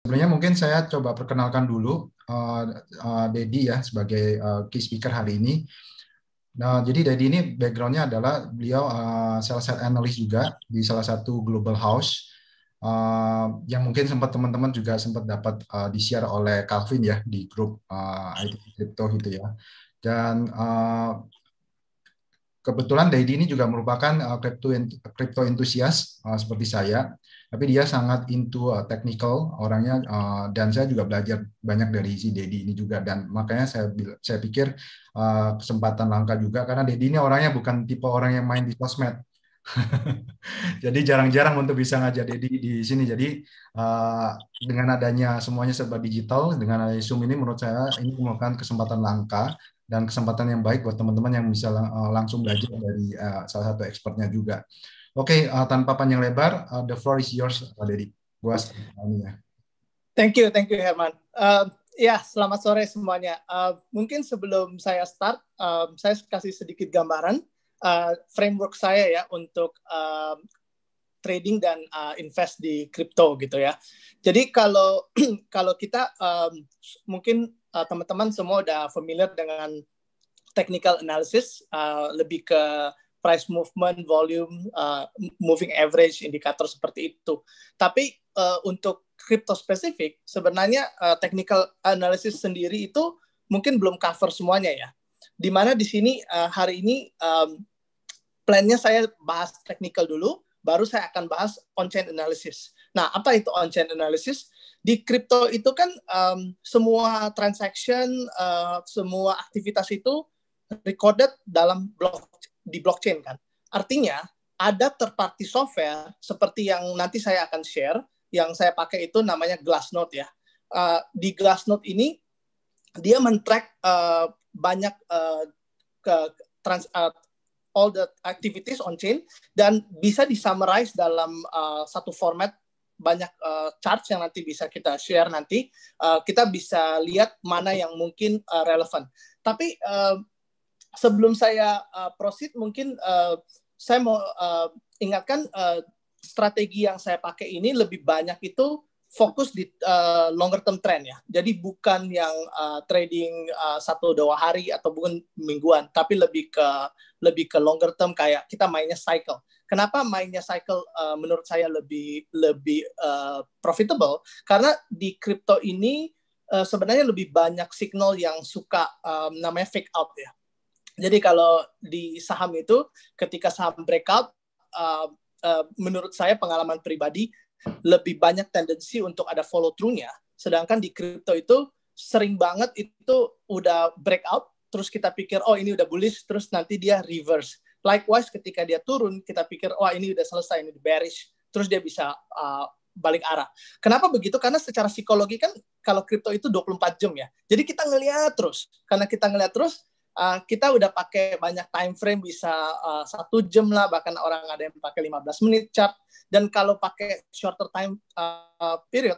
Sebenarnya mungkin saya coba perkenalkan dulu Dedi ya sebagai key speaker hari ini. Nah, jadi Dedi ini backgroundnya adalah beliau sell side analyst juga di salah satu global house yang mungkin sempat teman-teman juga sempat dapat di-share oleh Calvin ya di grup IT Crypto gitu ya. Dan kebetulan Dedi ini juga merupakan crypto enthusiast seperti saya, tapi dia sangat into technical orangnya dan saya juga belajar banyak dari si Dedi ini juga dan makanya saya pikir kesempatan langka juga karena Dedi ini orangnya bukan tipe orang yang main di sosmed. Jadi jarang-jarang untuk bisa ngajak Dedi di sini. Jadi dengan adanya semuanya serba digital, dengan adanya Zoom ini menurut saya ini merupakan kesempatan langka dan kesempatan yang baik buat teman-teman yang bisa langsung belajar dari salah satu expertnya juga. Oke, tanpa panjang lebar, the floor is yours, Pak Dedi. Buat ini ya. Thank you Herman. Ya, selamat sore semuanya. Mungkin sebelum saya start, saya kasih sedikit gambaran framework saya ya untuk trading dan invest di crypto gitu ya. Jadi kalau kita mungkin teman-teman semua udah familiar dengan technical analysis, lebih ke price movement, volume, moving average, indikator seperti itu. Tapi untuk crypto spesifik, sebenarnya technical analysis sendiri itu mungkin belum cover semuanya ya. Dimana di sini hari ini plannya saya bahas technical dulu, baru saya akan bahas on-chain analysis. Nah, apa itu on-chain analysis? Di crypto itu kan semua transaction, semua aktivitas itu recorded di blockchain kan. Artinya ada third party software seperti yang nanti saya akan share, yang saya pakai itu namanya Glassnode ya. Di Glassnode ini dia men-track banyak all the activities on chain dan bisa disummarize dalam satu format banyak charts yang nanti bisa kita share nanti. Kita bisa lihat mana yang mungkin relevan. Tapi sebelum saya proceed, mungkin saya mau ingatkan strategi yang saya pakai ini lebih banyak itu fokus di longer term trend ya. Jadi bukan yang trading 1-2 hari atau bukan mingguan, tapi lebih ke longer term kayak kita mainnya cycle. Kenapa mainnya cycle menurut saya lebih profitable? Karena di crypto ini sebenarnya lebih banyak signal yang suka namanya fake out ya. Jadi kalau di saham itu ketika saham breakout, menurut saya pengalaman pribadi lebih banyak tendensi untuk ada follow through-nya. Sedangkan di crypto itu sering banget itu udah breakout, terus kita pikir oh ini udah bullish, terus nanti dia reverse. Likewise ketika dia turun, kita pikir wah ini udah selesai, ini bearish, terus dia bisa balik arah. Kenapa begitu? Karena secara psikologi kan kalau crypto itu 24 jam ya. Jadi kita ngelihat terus. Karena kita ngelihat terus, kita udah pakai banyak time frame, bisa 1 jam lah, bahkan orang ada yang pakai 15 menit chart. Dan kalau pakai shorter time period,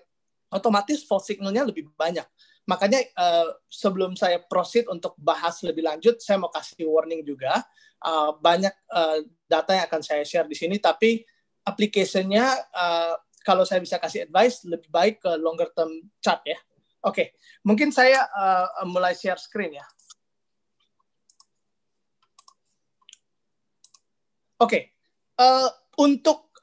otomatis false signal-nya lebih banyak. Makanya sebelum saya proceed untuk bahas lebih lanjut, saya mau kasih warning juga. Banyak data yang akan saya share di sini, tapi application-nya kalau saya bisa kasih advice, lebih baik ke longer term chart ya. Oke, mungkin saya mulai share screen ya. Oke, untuk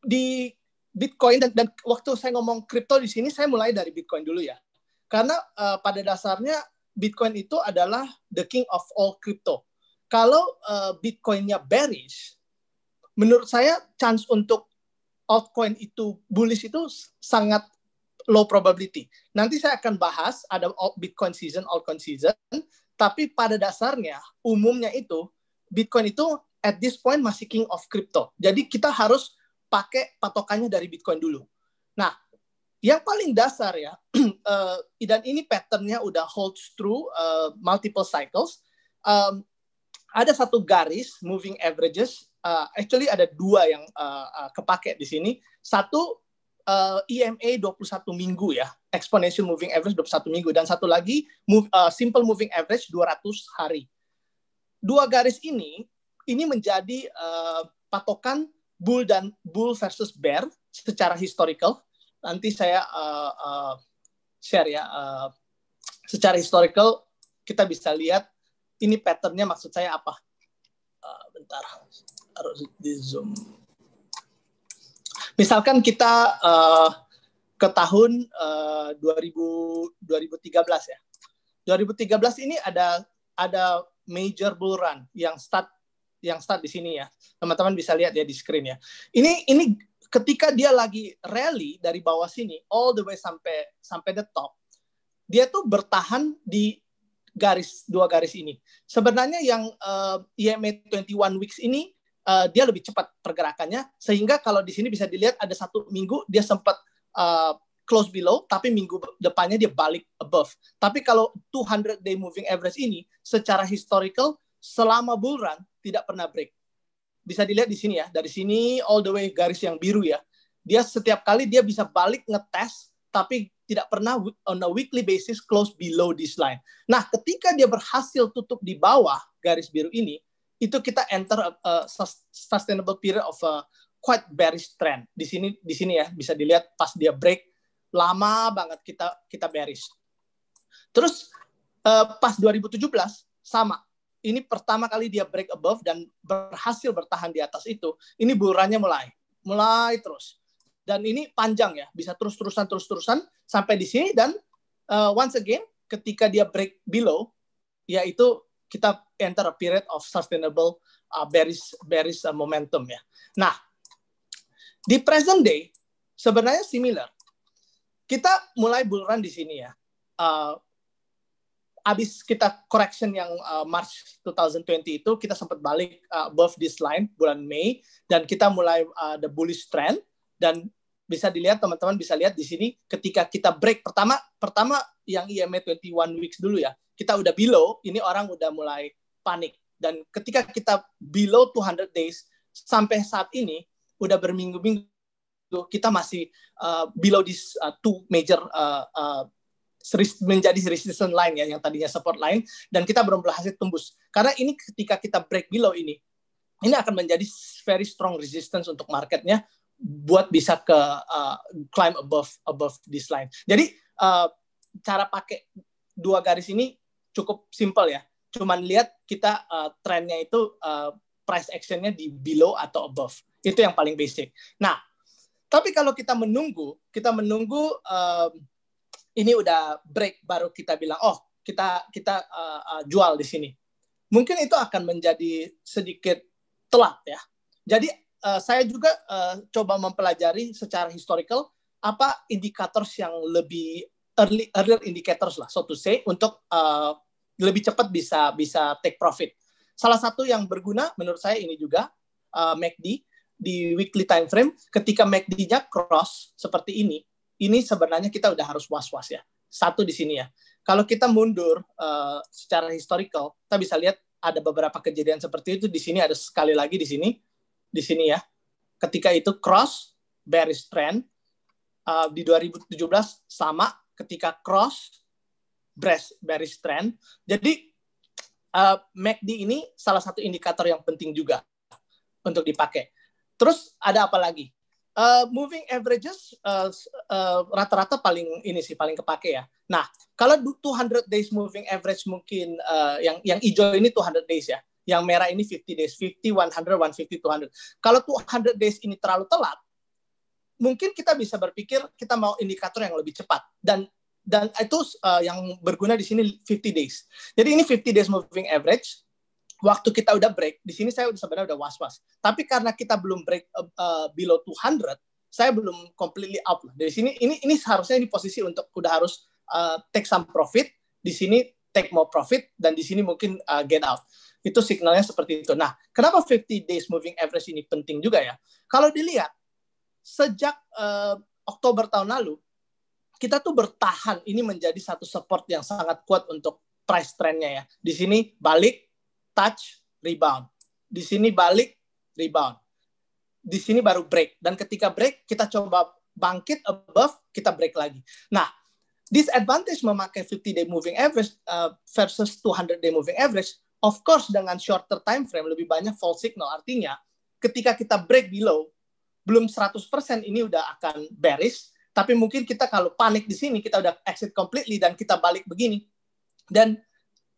di Bitcoin dan waktu saya ngomong kripto di sini, saya mulai dari Bitcoin dulu ya. Karena pada dasarnya Bitcoin itu adalah the king of all crypto. Kalau Bitcoin-nya bearish, menurut saya chance untuk altcoin itu bullish itu sangat low probability. Nanti saya akan bahas ada Bitcoin season, altcoin season, tapi pada dasarnya umumnya itu Bitcoin itu at this point masih king of crypto. Jadi kita harus pakai patokannya dari Bitcoin dulu. Nah, yang paling dasar ya, dan ini patternnya udah holds through multiple cycles. Ada satu garis moving averages, actually ada 2 yang kepake di sini. Satu EMA 21 minggu ya, exponential moving average 21 minggu, dan satu lagi simple moving average 200 hari. 2 garis ini menjadi patokan bull versus bear secara historical. nanti saya share ya. Secara historical kita bisa lihat ini patternnya, maksud saya apa? Bentar, harus di zoom. Misalkan kita ke tahun 2013 ya. 2013 ini ada major bull run yang start di sini ya. Teman-teman bisa lihat ya di screen ya. Ini ketika dia lagi rally dari bawah sini all the way sampai the top, dia tuh bertahan di dua garis ini. Sebenarnya yang EMA 21 weeks ini dia lebih cepat pergerakannya, sehingga kalau di sini bisa dilihat ada satu minggu dia sempat close below, tapi minggu depannya dia balik above. Tapi kalau 200-day moving average ini secara historical selama bull run tidak pernah break. Bisa dilihat di sini ya, dari sini all the way garis yang biru ya. Dia setiap kali dia bisa balik ngetes, tapi tidak pernah on a weekly basis close below this line. Nah, ketika dia berhasil tutup di bawah garis biru ini, itu kita enter a sustainable period of a quite bearish trend. Di sini ya bisa dilihat pas dia break lama banget kita bearish. Terus pas 2017 sama. Ini pertama kali dia break above dan berhasil bertahan di atas itu. Ini bull run-nya mulai terus. Dan ini panjang ya, bisa terus-terusan sampai di sini, dan once again ketika dia break below, yaitu kita enter a period of sustainable bearish momentum ya. Nah, di present day sebenarnya similar. Kita mulai bull run di sini ya. Abis kita correction yang March 2020 itu, kita sempat balik above this line bulan Mei, dan kita mulai the bullish trend. Dan bisa dilihat, teman-teman bisa lihat di sini ketika kita break pertama yang EMA 21 weeks dulu ya, kita udah below, ini orang udah mulai panik. Dan ketika kita below 200 days sampai saat ini udah berminggu-minggu kita masih below this two major menjadi resistance line ya, yang tadinya support line, dan kita belum berhasil tembus. Karena ini ketika kita break below ini akan menjadi very strong resistance untuk marketnya buat bisa ke climb above this line. Jadi cara pakai dua garis ini cukup simple ya. Cuman lihat kita trennya itu price actionnya di below atau above. Itu yang paling basic. Nah, tapi kalau kita menunggu ini udah break, baru kita bilang kita jual di sini. Mungkin itu akan menjadi sedikit telat ya. Jadi saya juga coba mempelajari secara historical apa indicators yang lebih earlier indicators lah, so to say, untuk lebih cepat bisa take profit. Salah satu yang berguna menurut saya ini juga MACD di weekly time frame. Ketika MACD-nya cross seperti ini sebenarnya kita udah harus was-was ya. Satu di sini ya. Kalau kita mundur secara historical, kita bisa lihat ada beberapa kejadian seperti itu. Di sini ada sekali lagi di sini ya, ketika itu cross bearish trend. Di 2017 sama, ketika cross bearish trend. Jadi MACD ini salah satu indikator yang penting juga untuk dipakai. Terus ada apa lagi? Moving averages rata-rata paling kepake ya. Nah, kalau 200 days moving average mungkin yang hijau ini 200 days ya. Yang merah ini 50 days, 50, 100, 150, 200. Kalau 200 days ini terlalu telat, mungkin kita bisa berpikir kita mau indikator yang lebih cepat. Dan itu yang berguna di sini 50 days. Jadi ini 50 days moving average. Waktu kita udah break, di sini saya sebenarnya udah was-was. Tapi karena kita belum break below 200, saya belum completely out. Dari sini ini seharusnya ini posisi untuk udah harus take some profit. Di sini take more profit, dan di sini mungkin get out. Itu signalnya seperti itu. Nah, kenapa 50 days moving average ini penting juga ya? Kalau dilihat, sejak Oktober tahun lalu, kita tuh bertahan, ini menjadi satu support yang sangat kuat untuk price trendnya ya. Di sini balik, touch, rebound. Di sini balik, rebound. Di sini baru break. Dan ketika break, kita coba bangkit above, kita break lagi. Nah, disadvantage memakai 50-day moving average versus 200-day moving average, of course dengan shorter time frame lebih banyak false signal. Artinya ketika kita break below, belum 100% ini udah akan bearish, Tapi mungkin kita kalau panik di sini, kita udah exit completely dan kita balik begini. Dan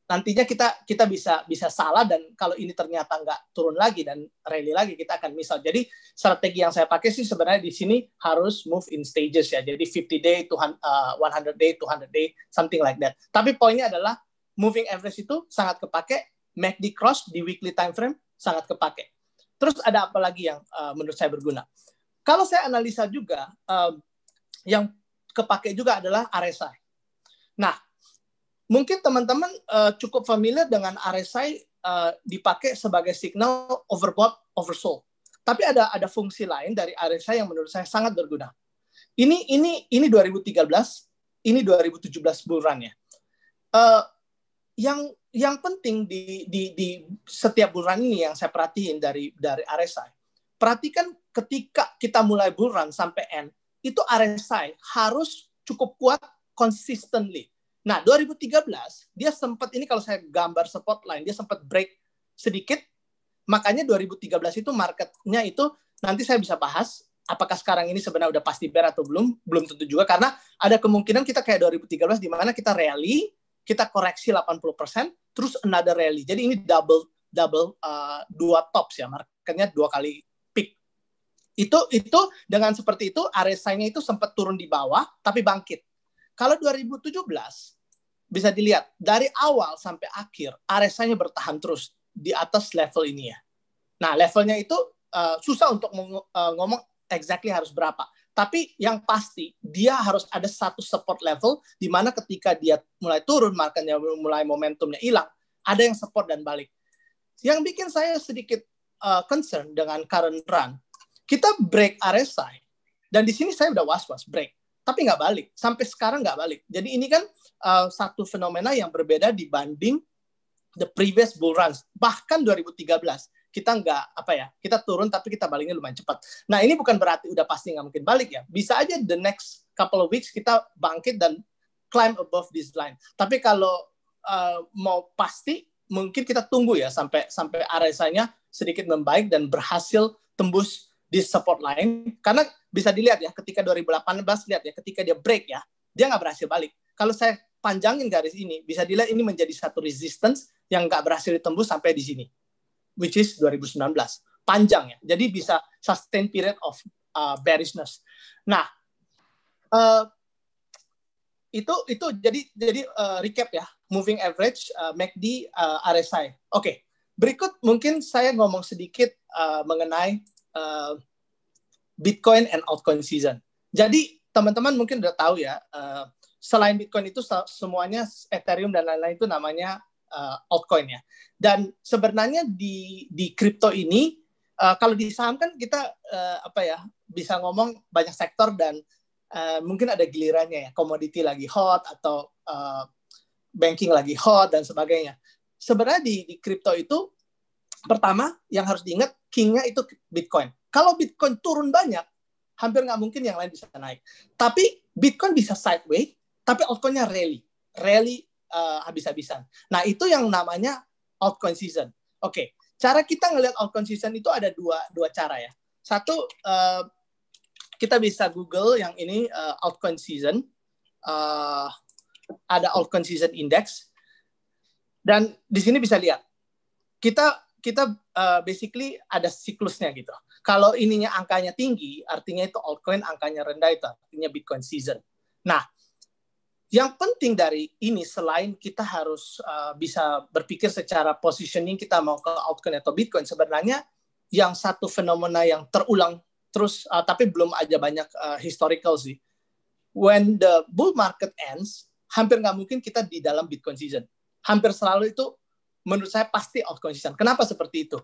nantinya kita bisa salah, dan kalau ini ternyata nggak turun lagi dan rally lagi, kita akan misal. Jadi strategi yang saya pakai sih sebenarnya di sini harus move in stages ya. Jadi 50 day to 100 day, 200 day, something like that. Tapi poinnya adalah moving average itu sangat kepake, MACD cross di weekly time frame sangat kepake. Terus ada apa lagi yang menurut saya berguna? Kalau saya analisa juga, yang kepake juga adalah RSI. Nah, mungkin teman-teman cukup familiar dengan RSI dipakai sebagai signal overbought, oversold. Tapi ada fungsi lain dari RSI yang menurut saya sangat berguna. Ini 2013, ini 2017 bull run ya. Yang penting di setiap bull run ini yang saya perhatiin dari RSI. Perhatikan ketika kita mulai bull run sampai end, itu RSI harus cukup kuat consistently. Nah, 2013, dia sempat, ini kalau saya gambar spotline, dia sempat break sedikit, makanya 2013 itu marketnya itu, nanti saya bisa bahas, apakah sekarang ini sebenarnya udah pasti bear atau belum tentu juga, karena ada kemungkinan kita kayak 2013, di mana kita rally, kita koreksi 80%, terus another rally. Jadi ini double dua tops ya, marketnya 2 kali peak. Itu dengan seperti itu, RSI-nya itu sempat turun di bawah, tapi bangkit. Kalau 2017, bisa dilihat dari awal sampai akhir RSI-nya bertahan terus di atas level ini ya. Nah, levelnya itu susah untuk ngomong exactly harus berapa. Tapi yang pasti dia harus ada satu support level di mana ketika dia mulai turun, marketnya mulai momentumnya hilang, ada yang support dan balik. Yang bikin saya sedikit concern dengan current run, kita break RSI dan di sini saya udah was-was break. Tapi nggak balik. Sampai sekarang nggak balik. Jadi ini kan satu fenomena yang berbeda dibanding the previous bull runs. Bahkan 2013, kita nggak, kita turun tapi kita baliknya lumayan cepat. Nah, ini bukan berarti udah pasti nggak mungkin balik ya. Bisa aja the next couple of weeks kita bangkit dan climb above this line. Tapi kalau mau pasti, mungkin kita tunggu ya sampai RSI-nya sedikit membaik dan berhasil tembus di support line, karena bisa dilihat ya ketika 2018 lihat ya ketika dia break ya, dia nggak berhasil balik. Kalau saya panjangin garis ini, bisa dilihat ini menjadi satu resistance yang nggak berhasil ditembus sampai di sini, which is 2019, panjang ya. Jadi bisa sustain period of bearishness. Nah, itu jadi recap ya, moving average, MACD, RSI. Oke, berikut mungkin saya ngomong sedikit mengenai Bitcoin and altcoin season. Jadi teman-teman mungkin udah tahu ya, selain Bitcoin itu semuanya Ethereum dan lain-lain itu namanya altcoin ya. Dan sebenarnya di kripto ini kalau di saham kan kita bisa ngomong banyak sektor dan mungkin ada gilirannya ya, komoditi lagi hot atau banking lagi hot dan sebagainya. Sebenarnya di kripto itu pertama yang harus diingat, king-nya itu Bitcoin. Kalau Bitcoin turun banyak, hampir nggak mungkin yang lain bisa naik. Tapi Bitcoin bisa sideways, tapi altcoin-nya rally habis-habisan. Nah, itu yang namanya altcoin season. Oke, cara kita ngelihat altcoin season itu ada dua cara ya. Satu, kita bisa Google yang ini altcoin season. Ada altcoin season index. Dan di sini bisa lihat, kita basically ada siklusnya gitu. Kalau ininya angkanya tinggi, artinya itu altcoin, angkanya rendah itu artinya Bitcoin season. Nah, yang penting dari ini selain kita harus bisa berpikir secara positioning kita mau ke altcoin atau Bitcoin, sebenarnya yang satu fenomena yang terulang terus, tapi belum aja banyak historical sih. When the bull market ends, hampir nggak mungkin kita di dalam Bitcoin season. Hampir selalu itu menurut saya pasti altcoin season. Kenapa seperti itu?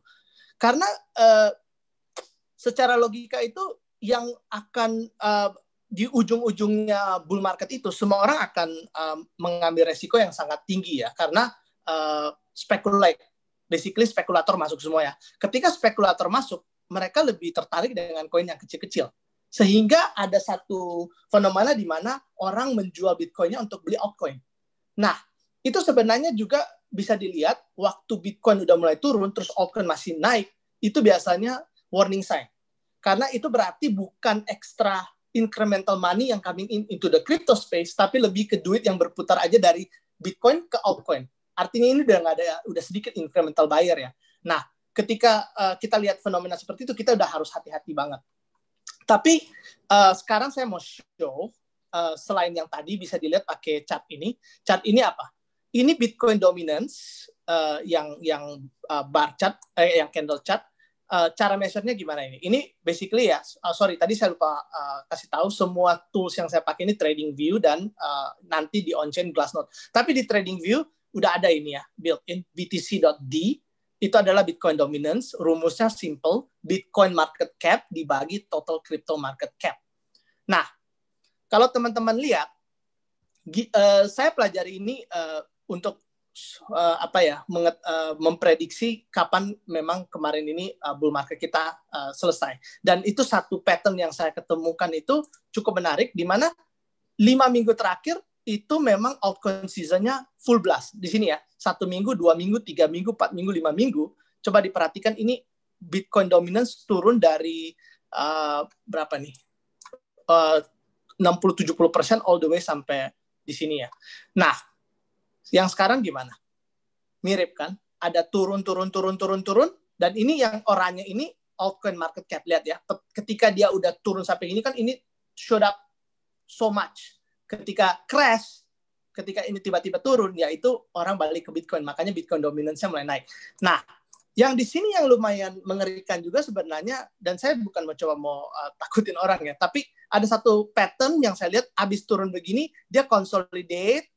Karena secara logika itu yang akan di ujung-ujungnya bull market itu semua orang akan mengambil resiko yang sangat tinggi ya, karena basically spekulator masuk semua ya. Ketika spekulator masuk, mereka lebih tertarik dengan koin yang kecil-kecil. Sehingga ada satu fenomena di mana orang menjual Bitcoin-nya untuk beli altcoin. Nah, itu sebenarnya juga bisa dilihat waktu Bitcoin udah mulai turun, terus altcoin masih naik, itu biasanya warning sign. Karena itu berarti bukan ekstra incremental money yang coming into the crypto space, tapi lebih ke duit yang berputar aja dari Bitcoin ke altcoin. Artinya ini udah sedikit incremental buyer ya. Nah, ketika kita lihat fenomena seperti itu, kita udah harus hati-hati banget. Tapi sekarang saya mau show, selain yang tadi bisa dilihat pakai chart ini. Chart ini apa? Ini Bitcoin dominance yang bar chart, yang candle chart. Cara measure-nya gimana ini? Ini basically ya, sorry tadi saya lupa kasih tahu, semua tools yang saya pakai ini TradingView dan nanti di on-chain Glassnode. Tapi di TradingView udah ada ini ya, built-in BTC.D, itu adalah Bitcoin dominance, rumusnya simple, Bitcoin market cap dibagi total crypto market cap. Nah, kalau teman-teman lihat, saya pelajari ini untuk memprediksi kapan memang kemarin ini bull market kita selesai. Dan itu satu pattern yang saya ketemukan itu cukup menarik, di mana 5 minggu terakhir itu memang altcoin seasonnya full blast. Di sini ya, 1 minggu, 2 minggu, 3 minggu, 4 minggu, 5 minggu. Coba diperhatikan ini Bitcoin dominance turun dari berapa nih? 60-70% all the way sampai di sini ya. Nah, yang sekarang gimana? Mirip kan? Ada turun, dan ini yang oranye ini altcoin market cap. Lihat ya, ketika dia udah turun sampai ini kan ini showed up so much. Ketika crash, ketika ini tiba-tiba turun, ya itu orang balik ke Bitcoin. Makanya Bitcoin dominance-nya mulai naik. Nah, yang di sini yang lumayan mengerikan juga sebenarnya, dan saya bukan mencoba mau takutin orang ya, tapi ada satu pattern yang saya lihat, habis turun begini, dia consolidate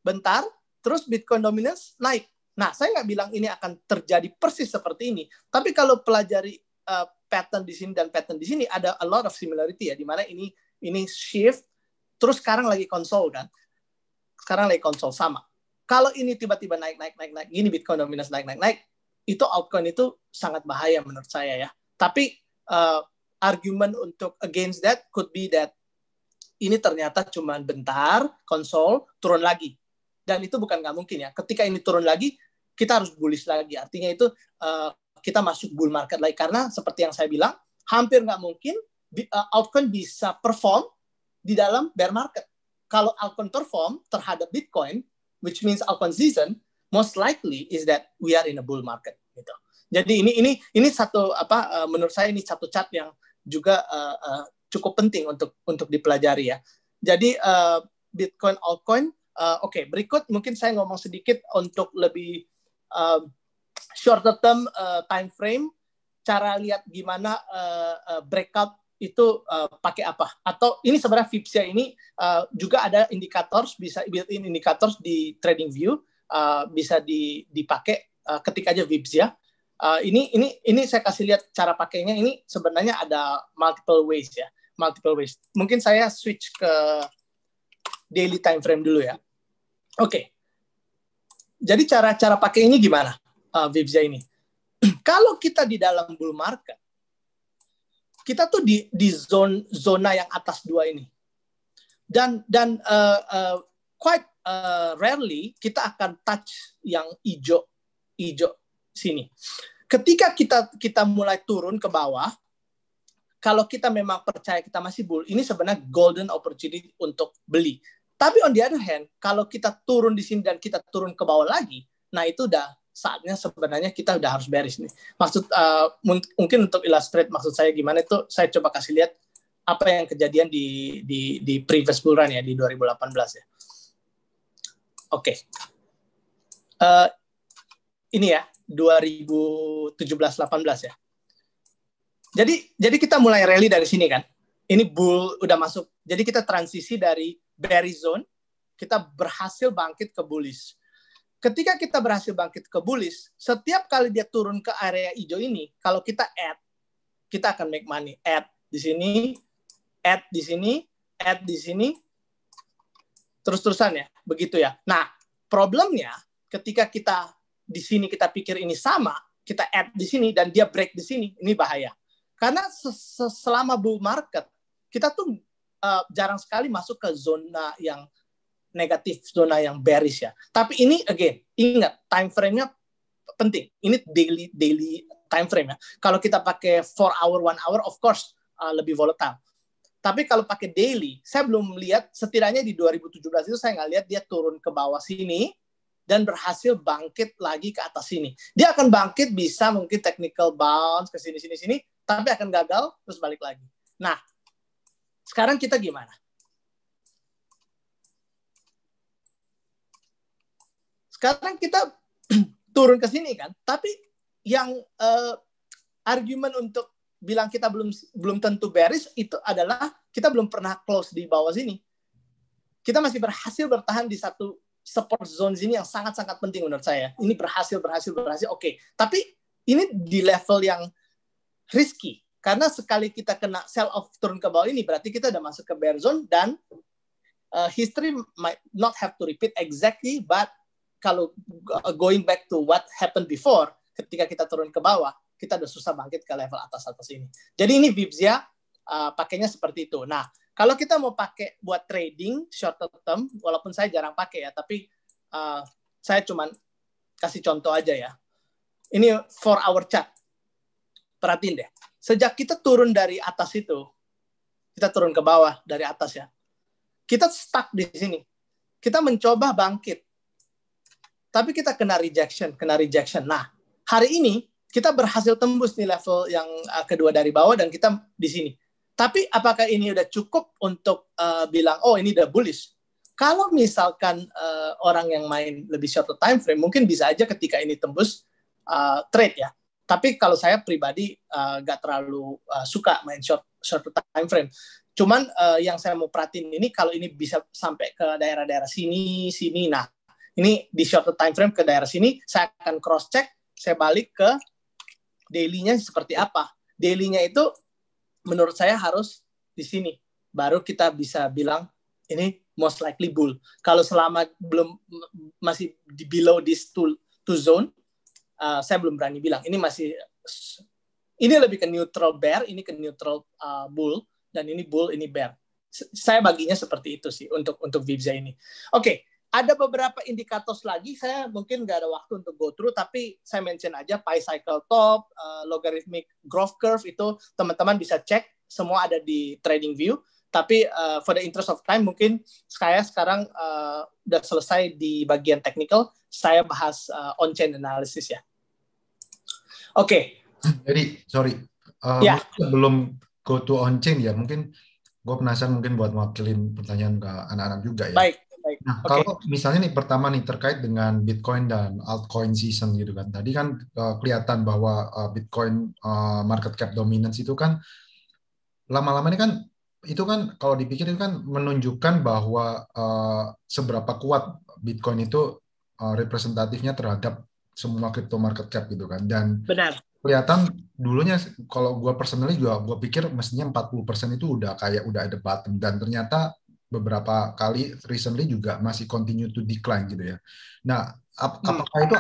bentar, terus Bitcoin dominance naik. Nah, saya nggak bilang ini akan terjadi persis seperti ini, tapi kalau pelajari pattern di sini dan pattern di sini, ada a lot of similarity ya, di mana ini shift, terus sekarang lagi konsol kan, sekarang lagi konsol sama. Kalau ini tiba-tiba naik, gini Bitcoin dominance naik, itu altcoin itu sangat bahaya menurut saya ya. Tapi argument untuk against that could be that ini ternyata cuma bentar, konsol, turun lagi. Dan itu bukan nggak mungkin ya. Ketika ini turun lagi, kita harus bullish lagi. Artinya itu kita masuk bull market lagi. Karena seperti yang saya bilang, hampir nggak mungkin altcoin bisa perform di dalam bear market. Kalau altcoin perform terhadap Bitcoin, which means altcoin season, most likely is that we are in a bull market. Gitu. Jadi ini satu menurut saya ini satu chart yang juga cukup penting untuk dipelajari ya. Jadi Bitcoin altcoin. Oke, berikut mungkin saya ngomong sedikit untuk lebih shorter term time frame, cara lihat gimana breakout itu pakai apa. Atau ini sebenarnya VIPS-nya ini juga ada indicators, bisa built-in indicators di TradingView, bisa dipakai ketik aja VIPS ya. Ini saya kasih lihat cara pakainya. Ini sebenarnya ada multiple ways ya, multiple ways. Mungkin saya switch ke daily time frame dulu ya. Oke. Jadi cara pakainya gimana VIPS ini? Kalau kita di dalam bull market, kita tuh di zona yang atas dua ini. Dan quite rarely kita akan touch yang hijau sini. Ketika kita mulai turun ke bawah, kalau kita memang percaya kita masih bull, ini sebenarnya golden opportunity untuk beli. Tapi on the other hand, kalau kita turun di sini dan kita turun ke bawah lagi, nah itu udah saatnya sebenarnya kita udah harus bearish nih. Maksud mungkin untuk illustrate maksud saya gimana itu, saya coba kasih lihat apa yang kejadian di previous bull run ya, di 2018 ya. Oke. Ini ya 2017-18 ya. Jadi kita mulai rally dari sini kan. Ini bull udah masuk. Jadi kita transisi dari bearish zone, kita berhasil bangkit ke bullish. Ketika kita berhasil bangkit ke bullish, setiap kali dia turun ke area hijau ini, kalau kita add, kita akan make money. Add di sini, add di sini, add di sini, terus-terusan ya, begitu ya. Nah, problemnya ketika kita di sini kita pikir ini sama, kita add di sini dan dia break di sini, ini bahaya. Karena selama bull market, kita tuh jarang sekali masuk ke zona yang negatif, zona yang bearish ya. Tapi ini again, ingat time frame-nya penting. Ini daily time frame ya. Kalau kita pakai 4 hour, 1 hour, of course lebih volatile. Tapi kalau pakai daily, saya belum lihat, setidaknya di 2017 itu saya nggak lihat dia turun ke bawah sini dan berhasil bangkit lagi ke atas sini. Dia akan bangkit bisa mungkin technical bounce ke sini, tapi akan gagal terus balik lagi. Nah, sekarang kita gimana? Sekarang kita turun ke sini kan, tapi yang argumen untuk bilang kita belum tentu bearish itu adalah kita belum pernah close di bawah sini. Kita masih berhasil bertahan di satu support zone sini yang sangat-sangat penting menurut saya. Ini berhasil, oke. Tapi ini di level yang risky. Karena sekali kita kena sell off turun ke bawah ini, berarti kita udah masuk ke bear zone dan history might not have to repeat exactly, but kalau going back to what happened before, ketika kita turun ke bawah, kita udah susah bangkit ke level atas-atas ini. Jadi ini VIBZIA pakainya seperti itu. Nah, kalau kita mau pakai buat trading short term, walaupun saya jarang pakai ya, tapi saya cuman kasih contoh aja ya. Ini 4-hour chart. Perhatiin deh. Sejak kita turun dari atas itu, kita turun ke bawah dari atas ya. Kita stuck di sini. Kita mencoba bangkit. Tapi kita kena rejection. Nah, hari ini kita berhasil tembus nih level yang kedua dari bawah dan kita di sini. Tapi apakah ini udah cukup untuk bilang, oh ini udah bullish? Kalau misalkan orang yang main lebih short time frame, mungkin bisa aja ketika ini tembus trade ya. Tapi kalau saya pribadi nggak terlalu suka main short time frame. Cuman yang saya mau perhatiin ini, kalau ini bisa sampai ke daerah-daerah sini. Nah, ini di short time frame ke daerah sini, saya akan cross check, saya balik ke daily-nya seperti apa. Daily-nya itu menurut saya harus di sini. Baru kita bisa bilang ini most likely bull. Kalau selama masih di below this two zone, saya belum berani bilang. Ini lebih ke neutral bear, ini ke neutral bull, dan ini bull, ini bear. Saya baginya seperti itu sih untuk VIBZIA ini. Oke. Ada beberapa indikator lagi, saya mungkin nggak ada waktu untuk go through, tapi saya mention aja Pi Cycle Top, Logarithmic Growth Curve, itu teman-teman bisa cek, semua ada di TradingView, tapi for the interest of time, mungkin saya sekarang udah selesai di bagian technical, saya bahas on-chain analysis ya. Oke. Jadi, sorry, sebelum go to on-chain ya, mungkin gue penasaran mungkin buat mewakilin pertanyaan ke anak-anak juga ya. Baik. Nah, kalau misalnya nih pertama nih terkait dengan Bitcoin dan altcoin season gitu kan. Tadi kan kelihatan bahwa Bitcoin market cap dominance itu kan lama-lama ini kan itu kan kalau dipikir itu kan menunjukkan bahwa seberapa kuat Bitcoin itu representatifnya terhadap semua crypto market cap gitu kan. Dan benar. Kelihatan dulunya kalau gue personally juga gue pikir mestinya 40% itu udah ada bottom, dan ternyata beberapa kali recently juga masih continue to decline gitu ya. Nah, apakah itu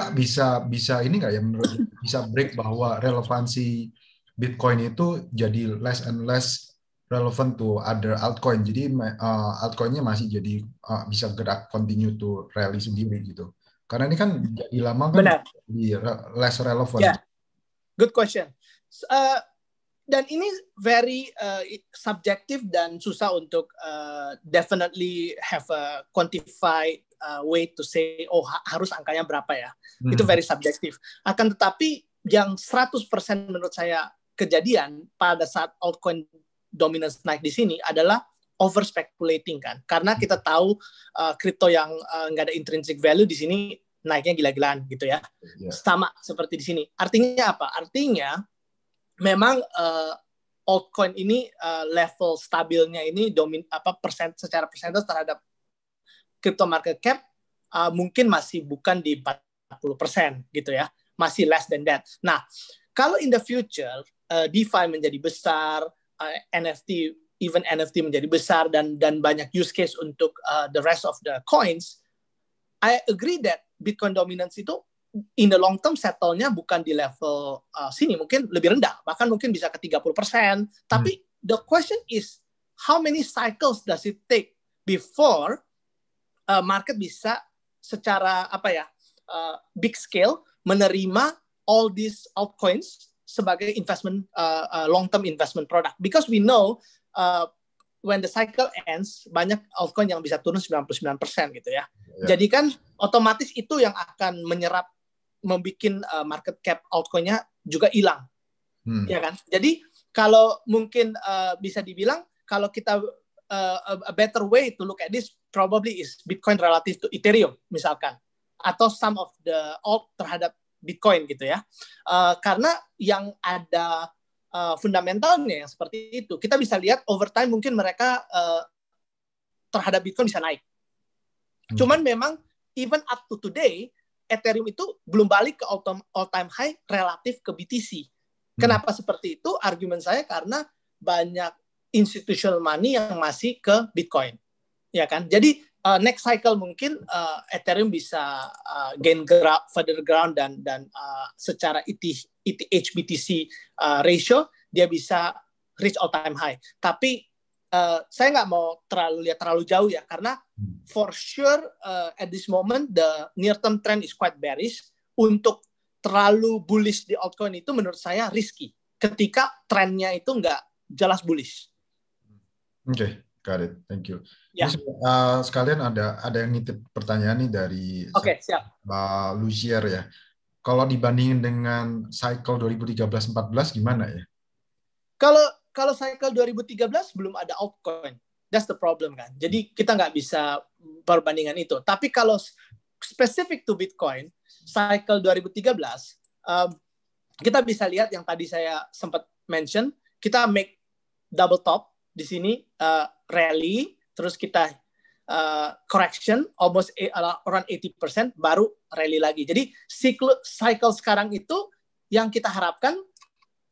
bisa ini nggak ya, menurut bisa break bahwa relevansi Bitcoin itu jadi less and less relevant to other altcoin. Jadi altcoinnya masih jadi bisa gerak continue to rally sendiri gitu. Karena ini kan jadi lama kan jadi less relevant. Yeah. Good question. Dan ini very subjective dan susah untuk definitely have a quantified way to say, oh harus angkanya berapa ya. Itu very subjective. Akan tetapi yang 100% menurut saya kejadian pada saat altcoin dominance naik di sini adalah over speculating kan. Karena kita tahu kripto yang nggak ada intrinsic value di sini naiknya gila-gilaan gitu ya. Sama seperti di sini. Artinya apa? Artinya memang altcoin ini level stabilnya ini secara persentase terhadap crypto market cap mungkin masih bukan di 40% gitu ya, masih less than that. Nah, kalau in the future DeFi menjadi besar, even NFT menjadi besar dan banyak use case untuk the rest of the coins, I agree that Bitcoin dominance itu in the long term settle-nya bukan di level sini, mungkin lebih rendah, bahkan mungkin bisa ke 30%. Tapi the question is, how many cycles does it take before market bisa secara big scale menerima all these altcoins sebagai investment long term investment product? Because we know when the cycle ends, banyak altcoin yang bisa turun 99% gitu ya. Jadi kan otomatis itu yang akan membuat market cap altcoinnya juga hilang. Ya kan? Jadi kalau mungkin bisa dibilang, kalau kita a better way to look at this probably is Bitcoin relative to Ethereum misalkan. Atau some of the alt terhadap Bitcoin gitu ya. Karena yang ada fundamentalnya yang seperti itu, kita bisa lihat over time mungkin mereka terhadap Bitcoin bisa naik. Cuman memang even up to today, Ethereum itu belum balik ke all-time high relatif ke BTC. Kenapa seperti itu? Argumen saya karena banyak institutional money yang masih ke Bitcoin. Ya kan? Jadi next cycle mungkin Ethereum bisa gain further ground dan secara ETH BTC ratio dia bisa reach all time high. Tapi saya nggak mau lihat terlalu jauh ya, karena for sure at this moment the near term trend is quite bearish. Untuk terlalu bullish di altcoin itu menurut saya risky ketika trennya itu nggak jelas bullish. Oke. Got it, thank you. Ya. Ini, sekalian ada yang nitip pertanyaan nih dari siap. Lucier ya. Kalau dibandingin dengan cycle 2013-14 gimana ya? Kalau cycle 2013 belum ada altcoin, that's the problem kan. Jadi kita nggak bisa perbandingan itu. Tapi kalau specific to Bitcoin, cycle 2013, kita bisa lihat yang tadi saya sempat mention, kita make double top di sini, rally, terus kita correction almost around 80%, baru rally lagi. Jadi cycle sekarang itu yang kita harapkan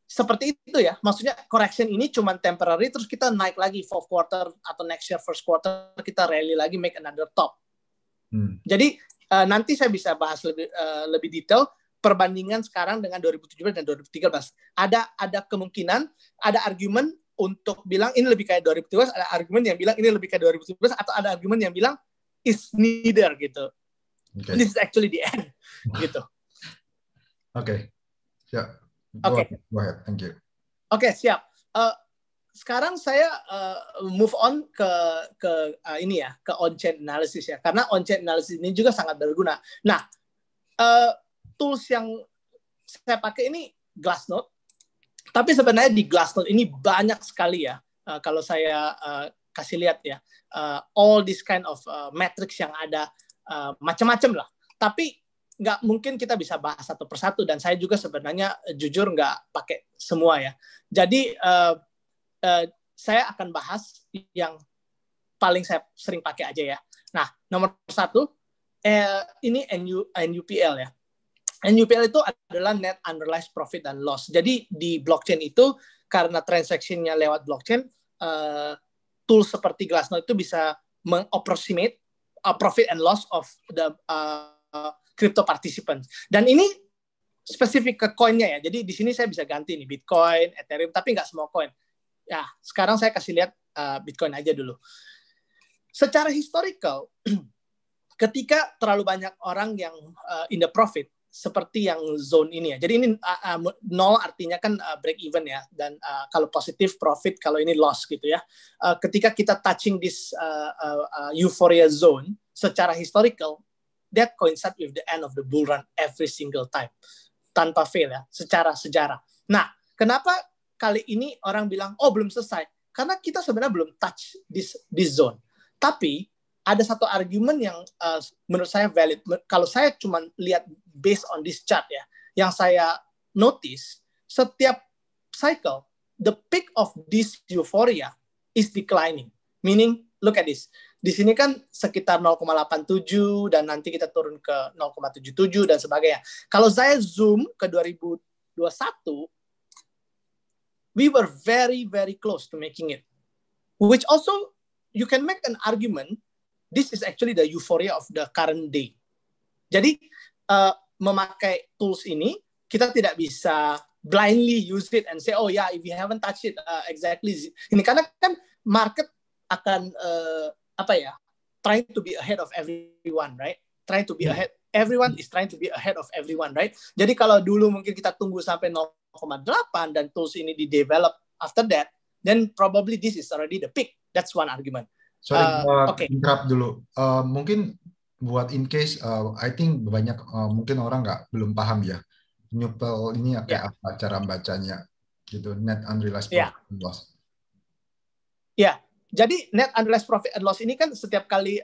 seperti itu ya. Maksudnya correction ini cuma temporary, terus kita naik lagi fourth quarter atau next year first quarter kita rally lagi, make another top. Jadi nanti saya bisa bahas lebih detail perbandingan sekarang dengan 2017 dan 2013. Ada kemungkinan, ada argumen untuk bilang ini lebih kayak 2017, ada argumen yang bilang ini lebih kayak 2017, atau ada argumen yang bilang is neither gitu. Okay. This is actually the end gitu. Oke. Ya. Go ahead. Thank you. Oke, siap. Sekarang saya move on ke ini ya, ke on-chain analysis ya. Karena on-chain analysis ini juga sangat berguna. Nah, tools yang saya pakai ini Glassnode. Tapi sebenarnya di Glassnode ini banyak sekali ya, kalau saya kasih lihat ya, all this kind of metrics yang ada, macam-macam lah. Tapi nggak mungkin kita bisa bahas satu persatu, dan saya juga sebenarnya jujur nggak pakai semua ya. Jadi saya akan bahas yang paling saya sering pakai aja ya. Nah, nomor satu, ini NUPL ya. NUPL itu adalah net unrealized profit and loss. Jadi di blockchain itu, karena transaksinya lewat blockchain, tools seperti Glassnode itu bisa mengapproximate profit and loss of the crypto participants. Dan ini spesifik ke coinnya ya. Jadi di sini saya bisa ganti nih Bitcoin, Ethereum, tapi nggak semua coin. Ya, sekarang saya kasih lihat Bitcoin aja dulu. Secara historical, ketika terlalu banyak orang yang in the profit, seperti yang zone ini ya. Jadi ini nol artinya kan break even ya, dan kalau positif profit, kalau ini loss gitu ya. Ketika kita touching this euphoria zone, secara historical, that coincide with the end of the bull run every single time, tanpa fail ya, secara sejarah. Nah, kenapa kali ini orang bilang, oh belum selesai? Karena kita sebenarnya belum touch this zone. Tapi ada satu argumen yang menurut saya valid. Kalau saya cuma lihat based on this chart ya, yang saya notice, setiap cycle, the peak of this euphoria is declining. Meaning, look at this. Di sini kan sekitar 0,87 dan nanti kita turun ke 0,77 dan sebagainya. Kalau saya zoom ke 2021, we were very, very close to making it. Which also, you can make an argument, this is actually the euphoria of the current day. Jadi, memakai tools ini, kita tidak bisa blindly use it and say, oh yeah, if you haven't touched it exactly. Ini karena kan market akan, trying to be ahead of everyone, right? Trying to be ahead. Everyone is trying to be ahead of everyone, right? Jadi kalau dulu mungkin kita tunggu sampai 0,8 dan tools ini di-develop after that, then probably this is already the peak. That's one argument. Sorry, Okay. interrupt dulu. Mungkin buat in case, I think banyak mungkin orang belum paham ya. Nupel ini kayak apa cara bacanya gitu, net unrealized profit and loss. Ya, jadi net unrealized profit and loss ini kan setiap kali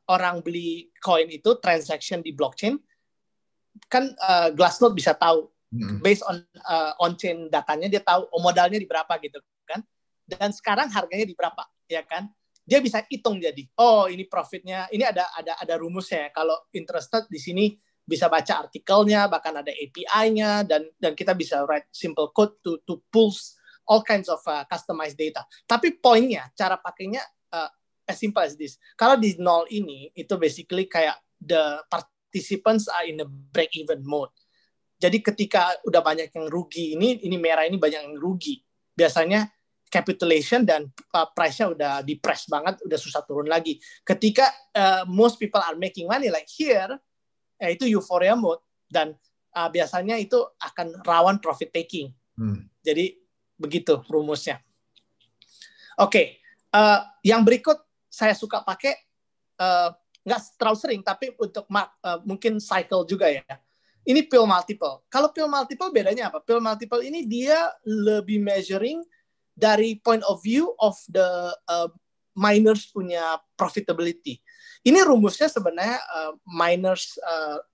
orang beli koin itu transaction di blockchain, kan Glassnode bisa tahu based on chain datanya, dia tahu modalnya di berapa gitu kan, dan sekarang harganya di berapa, ya kan? Dia bisa hitung jadi, oh ini profitnya, ini ada rumusnya. Kalau interested di sini bisa baca artikelnya, bahkan ada API-nya, dan kita bisa write simple code to pulse all kinds of customized data. Tapi poinnya, cara pakainya as simple as this. Kalau di nol ini, itu basically kayak the participants are in a break-even mode. Jadi ketika udah banyak yang rugi, ini merah ini banyak yang rugi. Biasanya capitulation dan price-nya udah depress banget, udah susah turun lagi. Ketika most people are making money like here, itu euphoria mode, dan biasanya itu akan rawan profit taking. Jadi begitu rumusnya. Oke, yang berikut saya suka pakai, nggak terlalu sering, tapi untuk mungkin cycle juga ya. Ini pill multiple. Kalau pill multiple bedanya apa? Pill multiple ini dia lebih measuring dari point of view of the miners punya profitability. Ini rumusnya sebenarnya miners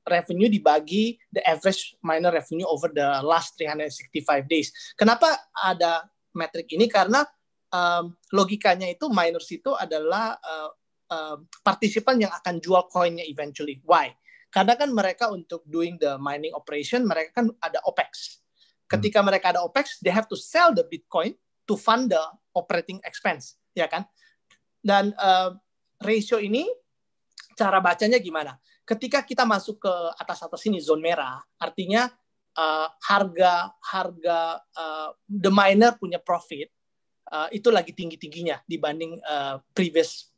revenue dibagi the average miner revenue over the last 365 days. Kenapa ada metrik ini? Karena logikanya itu miners itu adalah partisipan yang akan jual koinnya eventually. Why? Karena kan mereka untuk doing the mining operation, mereka kan ada OPEX. Ketika mereka ada OPEX, they have to sell the Bitcoin to fund the operating expense, ya kan? Dan ratio ini cara bacanya gimana? Ketika kita masuk ke atas ini zone merah, artinya harga the miner punya profit itu lagi tinggi-tingginya dibanding previous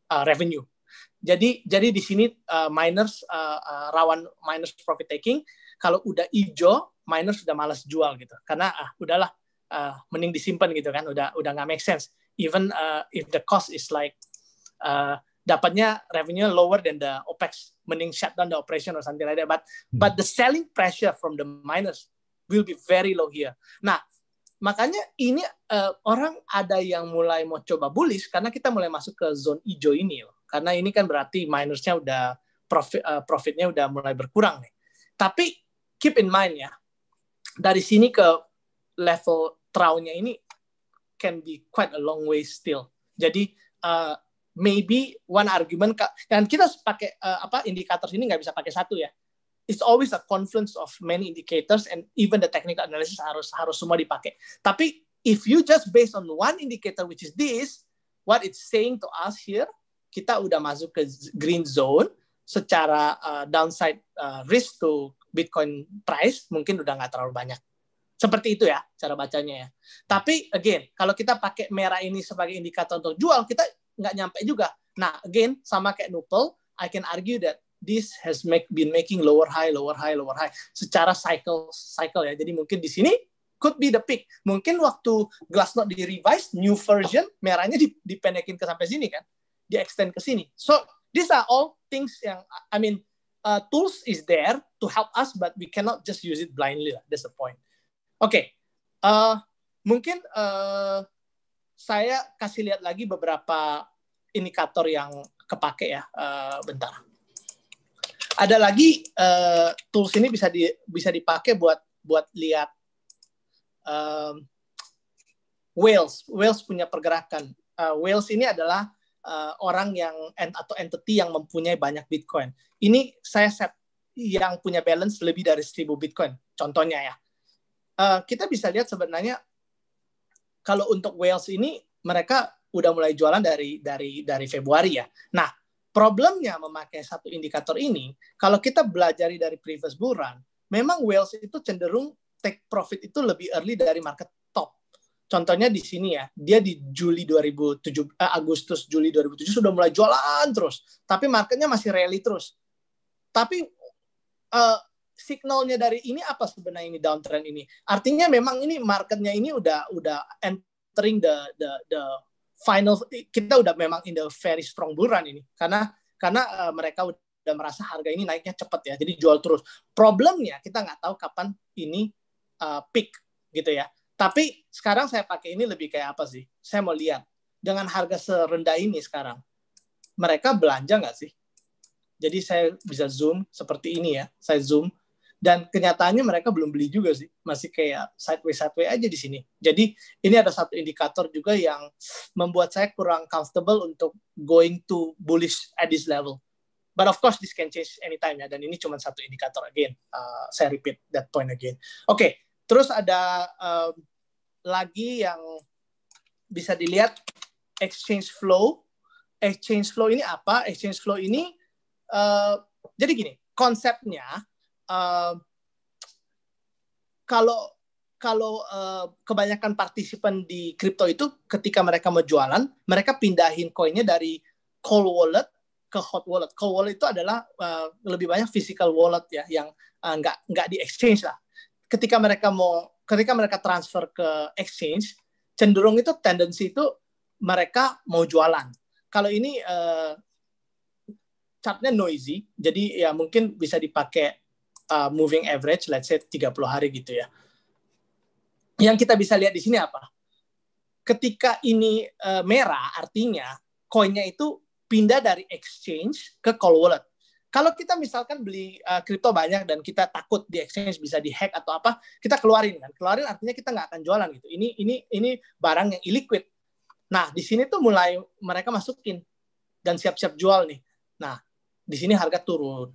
revenue. Jadi di sini miners rawan miners profit taking. Kalau udah hijau, miners sudah malas jual gitu, karena udahlah. Mending disimpan gitu kan, udah nggak make sense. Even if the cost is like dapatnya revenue lower than the OPEX, mending shut down the operation or something like that. But the selling pressure from the miners will be very low here. Nah, makanya ini orang ada yang mulai mau coba bullish karena kita mulai masuk ke zone hijau ini loh. Karena ini kan berarti minersnya udah profitnya udah mulai berkurang nih. Tapi keep in mind ya, dari sini ke level traunya ini can be quite a long way still. Jadi maybe one argument, dan kita pakai indikator ini nggak bisa pakai satu ya. It's always a confluence of many indicators, and even the technical analysis harus semua dipakai. Tapi if you just based on one indicator, which is this, what it's saying to us here, kita udah masuk ke green zone. Secara downside risk to Bitcoin price mungkin udah nggak terlalu banyak. Seperti itu ya cara bacanya ya. Tapi again, kalau kita pakai merah ini sebagai indikator untuk jual, kita nggak nyampe juga. Nah, again, sama kayak Nupel, I can argue that this has been making lower high secara cycle ya. Jadi mungkin di sini could be the peak. Mungkin waktu Glassnode di revise new version, merahnya dipendekin ke sampai sini kan, di extend ke sini. So these are all things yang tools is there to help us, but we cannot just use it blindly. That's the point. Oke, mungkin saya kasih lihat lagi beberapa indikator yang kepake ya. Bentar. Ada lagi tools ini bisa dipakai buat lihat whales punya pergerakan. Whales ini adalah orang yang atau entity yang mempunyai banyak Bitcoin. Ini saya set yang punya balance lebih dari 1.000 Bitcoin. Contohnya ya. Kita bisa lihat sebenarnya kalau untuk whales ini mereka udah mulai jualan dari Februari ya. Nah, problemnya memakai satu indikator ini, kalau kita belajar dari previous bull run, memang whales itu cenderung take profit itu lebih early dari market top. Contohnya di sini ya, dia di Agustus Juli 2007 sudah mulai jualan terus, tapi marketnya masih rally terus. Tapi signalnya dari ini apa sebenarnya ini downtrend ini? Artinya memang ini marketnya ini udah entering kita udah memang in the very strong bull run ini karena mereka udah merasa harga ini naiknya cepat ya, jadi jual terus. Problemnya kita nggak tahu kapan ini peak gitu ya. Tapi sekarang saya pakai ini lebih kayak apa sih? Saya mau lihat dengan harga serendah ini sekarang mereka belanja nggak sih? Jadi saya bisa zoom seperti ini ya, saya zoom. Dan kenyataannya mereka belum beli juga sih, masih kayak sideways aja di sini. Jadi ini ada satu indikator juga yang membuat saya kurang comfortable untuk going to bullish at this level. But of course this can change anytime ya. Dan ini cuma satu indikator again. Saya repeat that point again. Oke, terus ada lagi yang bisa dilihat exchange flow. Exchange flow ini apa? Exchange flow ini jadi gini, konsepnya. Kalau kebanyakan partisipan di kripto itu ketika mereka mau jualan, mereka pindahin koinnya dari cold wallet ke hot wallet. Cold wallet itu adalah lebih banyak physical wallet ya, yang nggak di exchange lah. Ketika mereka transfer ke exchange, cenderung itu tendensi itu mereka mau jualan. Kalau ini chartnya noisy, jadi ya mungkin bisa dipakai moving average, let's say 30 hari gitu ya. Yang kita bisa lihat di sini apa? Ketika ini merah, artinya koinnya itu pindah dari exchange ke cold wallet. Kalau kita misalkan beli kripto banyak dan kita takut di exchange bisa dihack atau apa, kita keluarin kan. Keluarin artinya kita nggak akan jualan gitu. Ini barang yang illiquid. Nah, di sini tuh mulai mereka masukin dan siap-siap jual nih. Nah, di sini harga turun.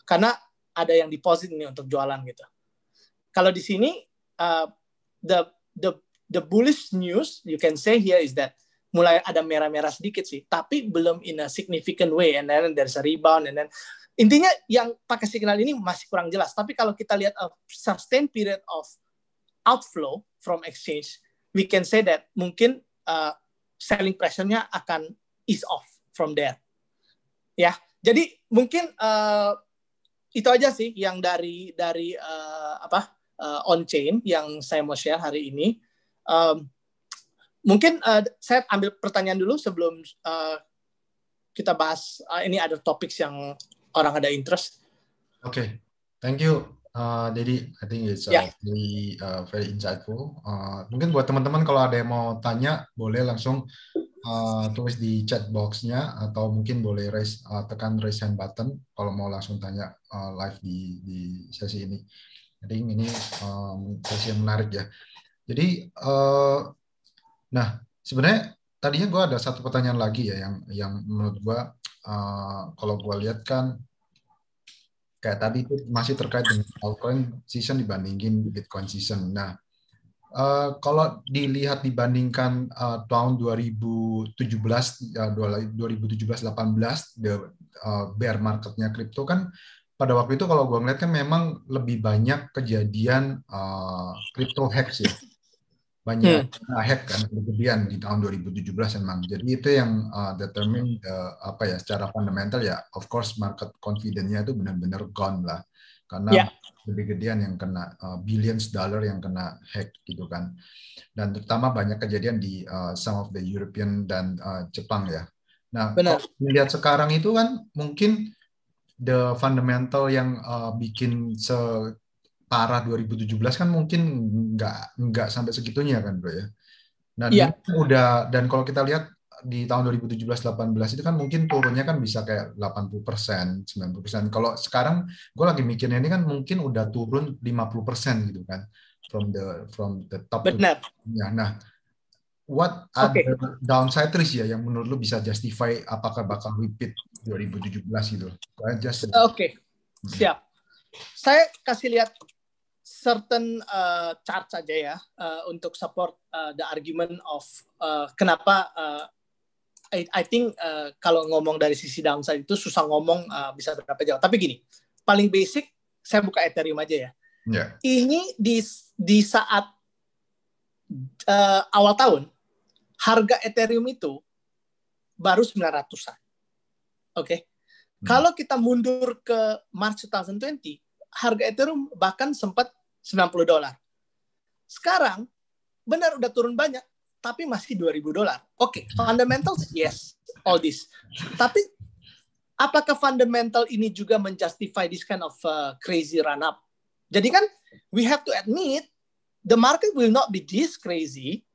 Karena ada yang deposit nih untuk jualan gitu. Kalau di sini the bullish news you can say here is that mulai ada merah-merah sedikit sih, tapi belum in a significant way, and then there's a rebound, and then intinya yang pakai signal ini masih kurang jelas. Tapi kalau kita lihat a sustained period of outflow from exchange, we can say that mungkin selling pressure-nya akan ease off from there. Ya, jadi mungkin itu aja sih yang dari on chain yang saya mau share hari ini. Mungkin saya ambil pertanyaan dulu sebelum kita bahas ini ada topik yang orang ada interest. Oke, thank you. Jadi I think it's very insightful. Mungkin buat teman-teman kalau ada yang mau tanya boleh langsung tulis di chat box-nya atau mungkin boleh tekan raise hand button kalau mau langsung tanya live di sesi ini. Jadi ini sesi yang menarik ya. Jadi nah sebenarnya tadinya gue ada satu pertanyaan lagi ya yang menurut gue kalau gue lihat kan kayak tadi itu masih terkait dengan altcoin season dibandingin Bitcoin season. Nah, kalau dilihat dibandingkan tahun 2017-18 bear marketnya kripto kan pada waktu itu kalau gue ngeliat kan memang lebih banyak kejadian crypto hacks ya, banyak hack kan kemudian di tahun 2017 emang. Jadi itu yang determine secara fundamental ya, of course market confidence-nya itu benar-benar gone lah karena lebih gedean yang kena billions dollar yang kena hack gitu kan, dan terutama banyak kejadian di some of the European dan Jepang ya. Nah, kalau melihat sekarang itu kan mungkin the fundamental yang bikin separah 2017 kan mungkin nggak sampai segitunya kan bro ya. Dan ini udah, dan kalau kita lihat di tahun 2017-18 itu kan mungkin turunnya kan bisa kayak 80%, 90%. Kalau sekarang gue lagi mikirnya ini kan mungkin udah turun 50% gitu kan from the top. Benar. Ya, nah, what are the downside risk ya yang menurut lu bisa justify apakah bakal repeat 2017 gitu? Oke. Siap. Saya kasih lihat certain chart saja ya untuk support the argument of kenapa I think kalau ngomong dari sisi downside itu susah ngomong bisa berapa jauh. Tapi gini, paling basic saya buka Ethereum aja ya. Ini di saat awal tahun harga Ethereum itu baru 900-an. Oke. Kalau kita mundur ke March 2020, harga Ethereum bahkan sempat $90. Sekarang benar udah turun banyak. tapi masih $2.000. Oke, fundamentals, yes, all this. Tapi apakah fundamental ini juga menjustify this kind of crazy run up? Jadi kan, we have to admit, the market will not be this crazy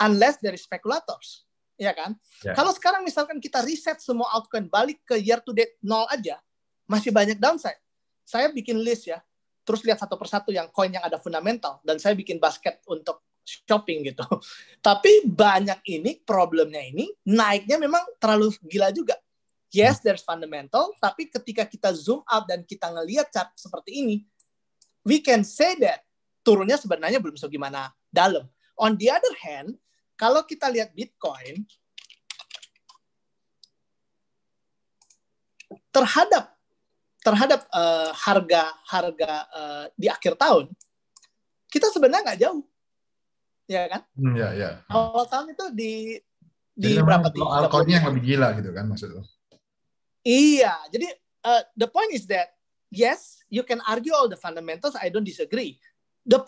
unless there is speculators. Ya kan? Yeah. Kalau sekarang misalkan kita reset semua altcoin balik ke year to date 0 aja, masih banyak downside. Saya bikin list ya, terus lihat satu persatu yang coin yang ada fundamental, dan saya bikin basket untuk shopping gitu. Tapi banyak ini, problemnya ini, naiknya memang terlalu gila juga. Yes, there's fundamental, tapi ketika kita zoom out dan kita ngelihat chart seperti ini, we can say that turunnya sebenarnya belum segimana dalam. On the other hand, kalau kita lihat Bitcoin, terhadap harga di akhir tahun, kita sebenarnya nggak jauh, ya kan? Ya. Awal tahun itu di berapa? Altcoinnya yang lebih gila gitu kan maksudnya? Iya, jadi the point is that yes, you can argue all the fundamentals. I don't disagree. The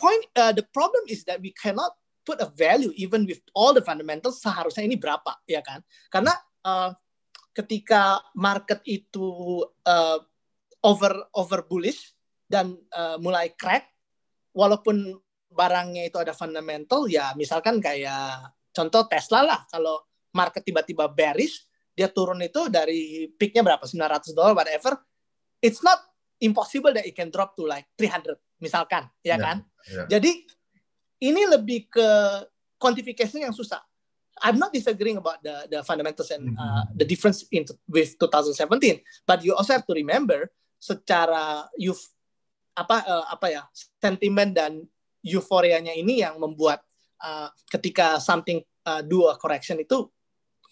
problem is that we cannot put a value even with all the fundamentals. Seharusnya ini berapa, ya kan? Karena ketika market itu over bullish dan mulai crack, walaupun barangnya itu ada fundamental, ya misalkan kayak contoh Tesla lah, kalau market tiba-tiba bearish, dia turun itu dari peaknya berapa, $900 whatever, it's not impossible that it can drop to like 300 misalkan, ya kan? Yeah. Jadi ini lebih ke quantification yang susah. I'm not disagreeing about the fundamentals and the difference with 2017, but you also have to remember secara sentimen dan euforianya ini yang membuat ketika something do a correction itu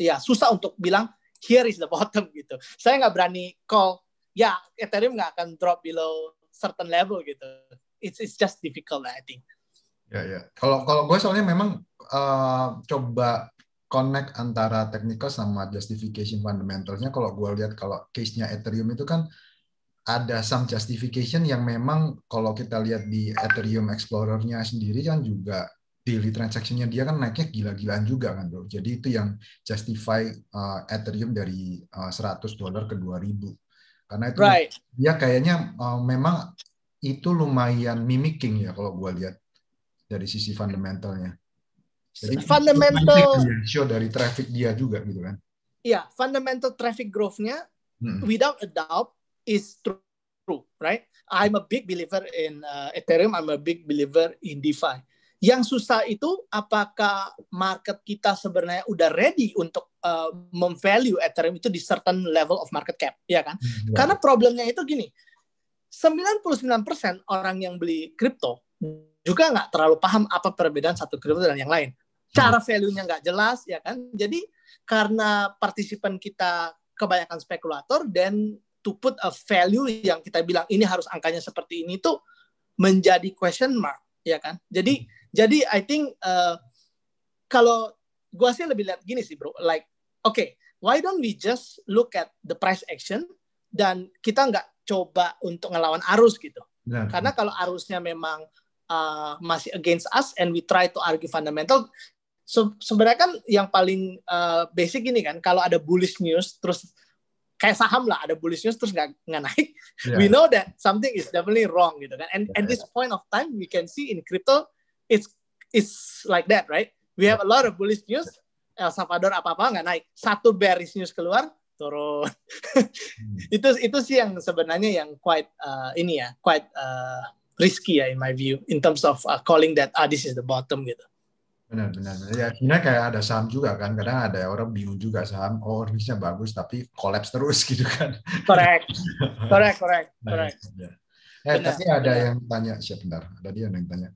ya susah untuk bilang here is the bottom gitu. Saya nggak berani call ya Ethereum nggak akan drop below certain level gitu. It's just difficult I think. Ya. Kalau gue soalnya memang coba connect antara technical sama justification fundamentalsnya. Kalau gue lihat kalau case-nya Ethereum itu kan ada some justification yang memang kalau kita lihat di Ethereum Explorer-nya sendiri kan juga daily transaction-nya dia kan naiknya gila-gilaan juga kan bro. Jadi itu yang justify Ethereum dari $100 ke 2.000. Karena itu dia kayaknya memang itu lumayan mimicking ya kalau gue lihat dari sisi fundamentalnya. Jadi fundamental show dari traffic dia juga gitu kan. Iya, fundamental traffic growth-nya without a doubt is true, right? I'm a big believer in Ethereum, I'm a big believer in DeFi. Yang susah itu apakah market kita sebenarnya udah ready untuk memvalue Ethereum itu di certain level of market cap, ya kan? Karena problemnya itu gini, 99% orang yang beli kripto juga nggak terlalu paham apa perbedaan satu kripto dan yang lain. Cara value-nya nggak jelas, ya kan? Jadi karena partisipan kita kebanyakan spekulator, dan to put a value yang kita bilang ini harus angkanya seperti ini tuh menjadi question mark, ya kan? Jadi I think kalau gua sih lebih lihat gini sih bro, like okay, why don't we just look at the price action dan kita nggak coba untuk ngelawan arus gitu. Karena kalau arusnya memang masih against us and we try to argue fundamental, sebenarnya kan yang paling basic ini kan, kalau ada bullish news terus kayak saham lah, ada bullish news terus nggak naik, we know that something is definitely wrong gitu kan. And at this point of time we can see in crypto it's like that, right? We have a lot of bullish news, El Salvador apa-apa nggak naik, satu bearish news keluar turun. itu sih yang sebenarnya yang quite risky ya in my view in terms of calling that this is the bottom gitu. Benar. Ya, sebenarnya kayak ada saham juga kan, kadang ada orang bingung juga saham, risknya bagus tapi collapse terus gitu kan. Correct. Tadi ada yang tanya, sebentar, ada dia yang tanya.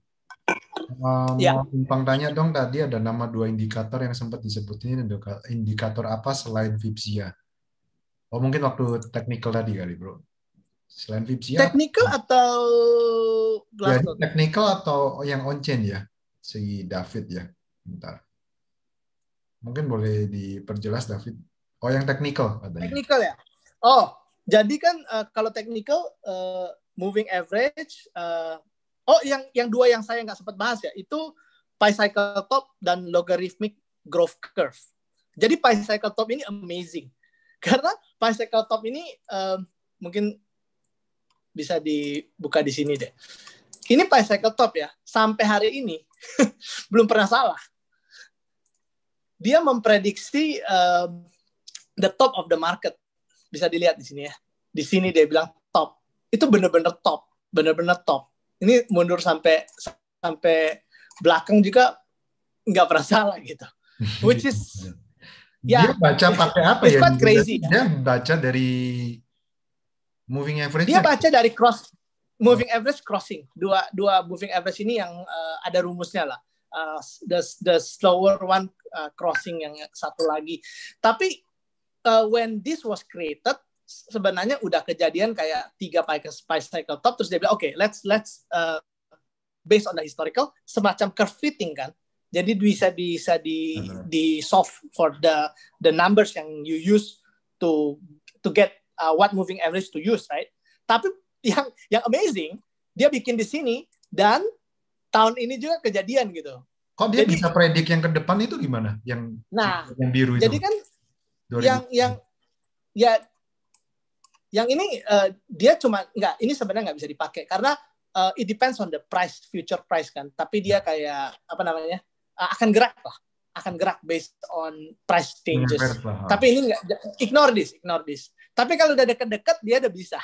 Mau numpang tanya dong, tadi ada nama 2 indikator yang sempat disebutin, indikator apa selain Vipsia? Oh mungkin waktu technical tadi kali bro. Selain Vipsia. Technical atau Glassnode? Ya, technical atau yang on-chain ya? Si David ya, bentar. Mungkin boleh diperjelas David. Oh, yang technical katanya. Technical ya. Oh, jadi kan kalau technical moving average. Yang 2 yang saya nggak sempat bahas ya, itu Pi cycle top dan logarithmic growth curve. Jadi Pi cycle top ini amazing. Karena Pi cycle top ini mungkin bisa dibuka di sini deh. Ini Pi cycle top ya. Sampai hari ini belum pernah salah. Dia memprediksi the top of the market. Bisa dilihat di sini ya. Di sini dia bilang top. Itu benar-benar top. Benar-benar top. Ini mundur sampai belakang juga nggak pernah salah gitu. Which is dia baca pakai apa ya? Quite crazy. Dia baca dari moving average. Dia baca dari moving average crossing. Dua moving average ini yang ada rumusnya lah. The slower one crossing yang satu lagi. Tapi when this was created, sebenarnya udah kejadian kayak 3 Pi cycle top, terus dia bilang oke, let's based on the historical, semacam curve fitting kan. Jadi bisa di solve for the numbers yang you use to get what moving average to use, right? Tapi yang amazing, dia bikin di sini dan tahun ini juga kejadian gitu. Kok dia bisa predik yang ke depan itu gimana? Yang biru itu. Jadi kan 2000. Yang ini dia cuma ini sebenarnya nggak bisa dipakai karena it depends on the price, future price kan. Tapi dia kayak apa namanya akan gerak based on price changes. Tapi ini nggak, ignore this. Tapi kalau udah dekat-dekat dia udah bisa.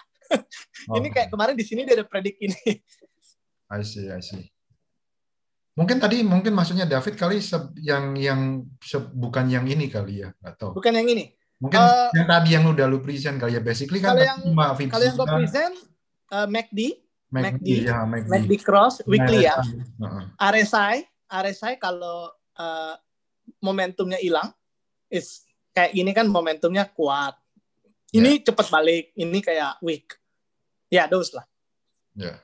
Ini kayak kemarin di sini dia ada predik ini. I see. Mungkin maksudnya David kali yang bukan yang ini kali ya, atau bukan yang ini. Mungkin yang tadi yang udah lu present kali ya, basically kan kalau yang gue present MACD cross weekly ya. RSI kalau momentumnya hilang, is kayak gini kan momentumnya kuat. Ini cepat balik, ini kayak weak. Ya, those lah. Ya.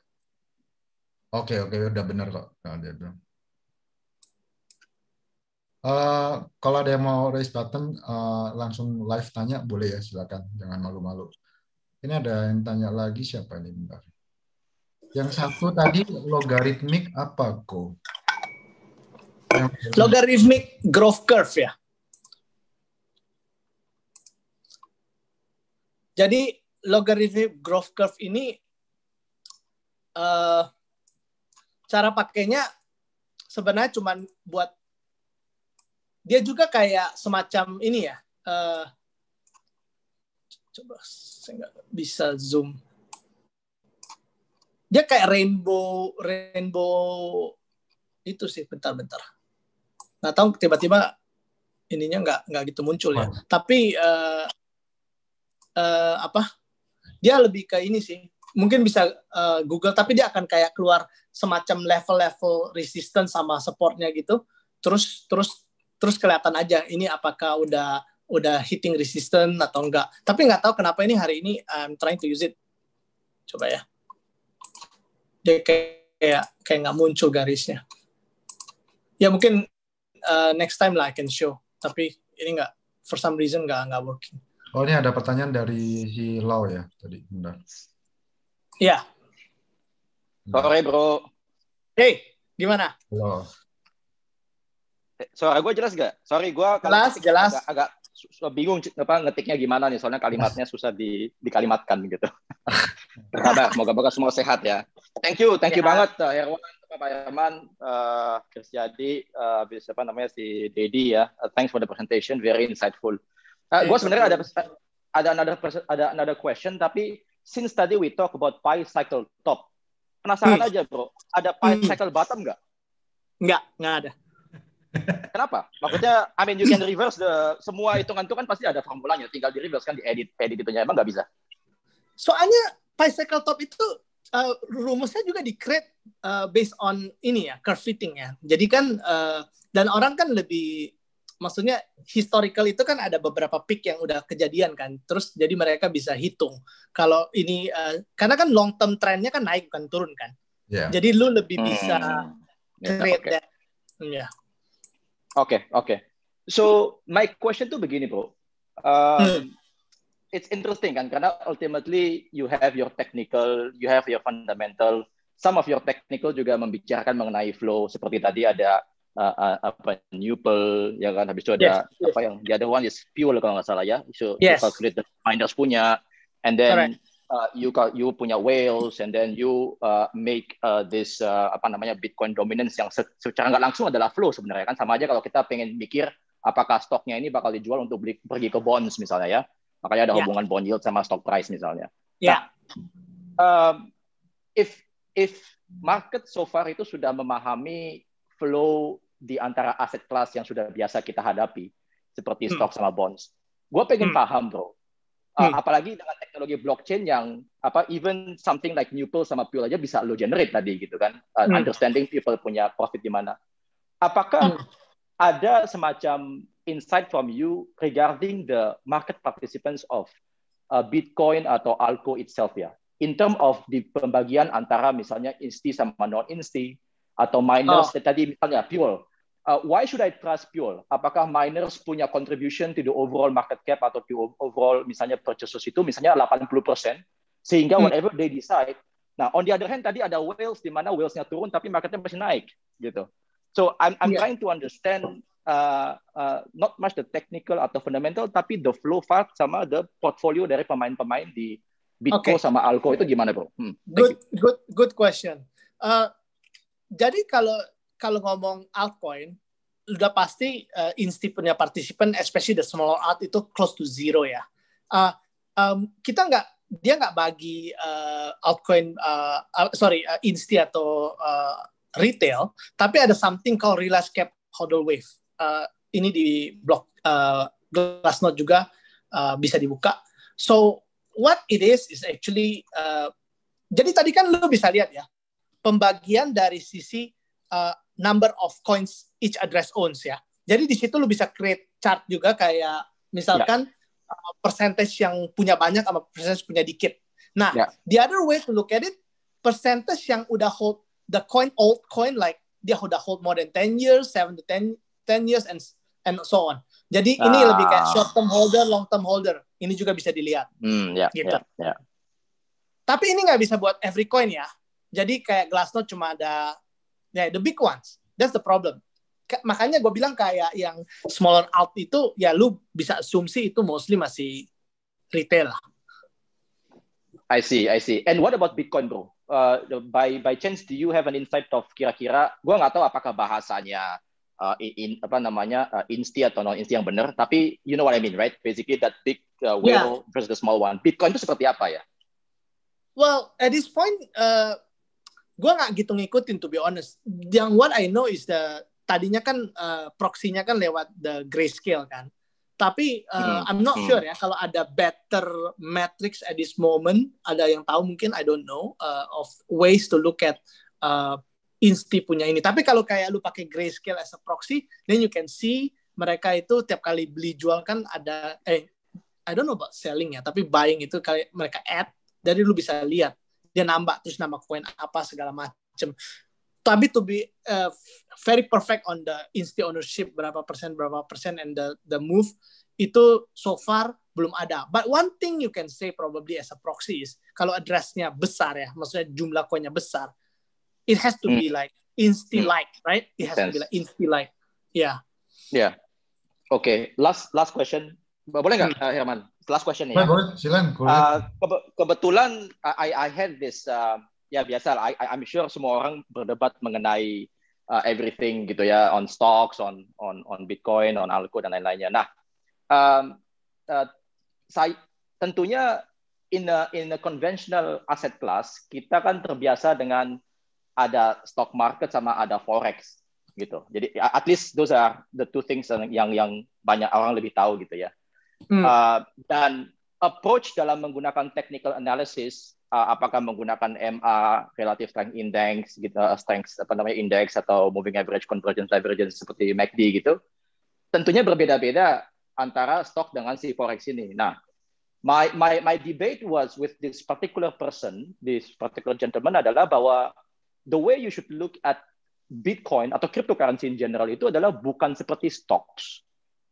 Oke, udah benar kok. Kalau ada yang mau raise button, langsung live tanya, boleh ya, silakan. Jangan malu-malu. Ini ada yang tanya lagi, siapa ini? Bentar. Yang satu tadi, logarithmic apa, Ko? Logarithmic growth curve ya. Jadi, logarithmic growth curve ini, cara pakainya sebenarnya cuma buat dia juga kayak semacam ini ya. Coba saya nggak bisa zoom. Dia kayak rainbow itu sih. Bentar. Nggak tahu tiba-tiba ininya nggak gitu muncul ya. Tapi dia lebih ke ini sih. Mungkin bisa Google, tapi dia akan kayak keluar semacam level-level resistance sama supportnya gitu. Terus kelihatan aja ini apakah udah hitting resistance atau enggak. Tapi nggak tahu kenapa ini hari ini I'm trying to use it. Coba ya. Dia kayak nggak muncul garisnya. Ya mungkin next time lah I can show. Tapi ini nggak, for some reason nggak working. Oh, ini ada pertanyaan dari si Lau ya tadi. Bentar. Iya. Sore bro. Hey, gimana? Halo. Suara gue jelas gak? Sorry, gue jelas. Agak bingung ngetiknya gimana nih, soalnya kalimatnya susah dikalimatkan gitu. Berkabar, moga-moga semua sehat ya. Thank you banget Herwan, Pak Herman, Kristiadi, siapa namanya si Dedi ya. Thanks for the presentation, very insightful. Gue sebenarnya ada another question, tapi since tadi we talk about Pi cycle top, penasaran aja bro, ada Pi cycle bottom nggak? Nggak ada. Kenapa? Maksudnya, I mean you can reverse semua hitungan itu kan pasti ada formulanya, tinggal di reverse kan, diedit itunya, emang nggak bisa? Soalnya Pi cycle top itu rumusnya juga di-create based on ini ya, curve fitting ya. Jadi kan dan orang kan lebih, maksudnya historical itu kan ada beberapa peak yang udah kejadian kan, terus jadi mereka bisa hitung kalau ini karena kan long term trendnya kan naik bukan turun kan. Jadi lu lebih bisa create that. Yeah. Oke. So my question tuh begini bro, it's interesting kan, karena ultimately you have your technical, you have your fundamental, some of your technical juga membicarakan mengenai flow, seperti tadi ada apa Nupal ya kan, habis itu ada apa yang the other one is Fuel kalau nggak salah ya, so you calculate the miners punya, and then you punya whales, and then you make this apa namanya Bitcoin dominance yang secara nggak langsung adalah flow sebenarnya kan, sama aja kalau kita pengen mikir apakah stoknya ini bakal dijual untuk pergi ke bonds misalnya ya, makanya ada hubungan bond yield sama stock price misalnya. Nah, if market so far itu sudah memahami flow di antara aset kelas yang sudah biasa kita hadapi, seperti stok sama bonds. Gue pengen paham, bro. Apalagi dengan teknologi blockchain yang even something like Nupal sama Fuel aja bisa lo generate tadi gitu kan. Understanding people punya profit di mana. Apakah ada semacam insight from you regarding the market participants of Bitcoin atau Alco itself ya? In term of di pembagian antara misalnya insti sama non-insti, atau miners tadi misalnya Fuel. Why should I trust Fuel? Apakah miners punya contribution to the overall market cap atau to overall misalnya purchases itu misalnya 80%, sehingga whatever they decide. Nah, on the other hand tadi ada whales di mana whalesnya turun tapi marketnya masih naik gitu. So I'm trying to understand not much the technical atau fundamental, tapi the flow part sama the portfolio dari pemain-pemain di Bitco sama Alco itu gimana, bro? Good question. Jadi kalau ngomong altcoin, udah pasti insti punya participant, especially the smaller alt itu close to zero ya. Dia nggak bagi altcoin, insti atau retail, tapi ada something called realized cap hodl wave. Ini di blog Glassnode juga bisa dibuka. So what it is actually, jadi tadi kan lu bisa lihat ya, pembagian dari sisi number of coins each address owns ya. Jadi di situ lu bisa create chart juga kayak misalkan percentage yang punya banyak sama percentage punya dikit. Nah, the other way to look at it, percentage yang udah hold the coin, old coin, like dia udah hold more than 10 years, 7 to 10 years and so on. Jadi ini lebih kayak short term holder, long term holder. Ini juga bisa dilihat. Gitu. Tapi ini nggak bisa buat every coin ya. Jadi kayak Glassnode cuma ada the big ones. That's the problem. Makanya gue bilang kayak yang smaller alt itu ya lu bisa asumsi itu mostly masih retail lah. I see. And what about Bitcoin, bro? By chance, do you have an insight of kira-kira? Gue nggak tahu apakah bahasanya insti atau non insti yang benar. Tapi you know what I mean, right? Basically that big whale versus the small one. Bitcoin itu seperti apa ya? Well, at this point, gue nggak gitu ngikutin, to be honest. Yang what I know is tadinya kan proxy-nya kan lewat the grayscale kan. Tapi I'm not sure ya kalau ada better metrics at this moment. Ada yang tahu mungkin, I don't know, of ways to look at insti punya ini. Tapi kalau kayak lu pakai grayscale as a proxy, then you can see mereka itu tiap kali beli jual kan ada I don't know about selling ya, tapi buying itu kayak mereka add. Jadi lu bisa lihat dia nambah terus nama koin apa segala macam. Tapi to be very perfect on the insti ownership berapa persen and the move itu so far belum ada. But one thing you can say probably as a proxy is kalau address-nya besar ya, maksudnya jumlah koinnya besar, it has to be like insti like, right? It has to be like insti like. Yeah. Okay. Last question. Boleh nggak, Herman? Last question ya. Boleh, silakan. Kebetulan I had this ya biasa lah. I'm sure semua orang berdebat mengenai everything gitu ya, on stocks, on Bitcoin, on Alco dan lain-lainnya. Nah, saya tentunya in a conventional asset class kita kan terbiasa dengan ada stock market sama ada forex gitu. Jadi at least those are the two things yang banyak orang lebih tahu gitu ya. Dan approach dalam menggunakan technical analysis, apakah menggunakan MA, relative strength index, gitu, index atau moving average, convergence, divergence seperti MACD gitu, tentunya berbeda-beda antara stock dengan si forex ini. Nah, my debate was with this particular person, this particular gentleman adalah bahwa the way you should look at Bitcoin atau cryptocurrency in general itu adalah bukan seperti stocks.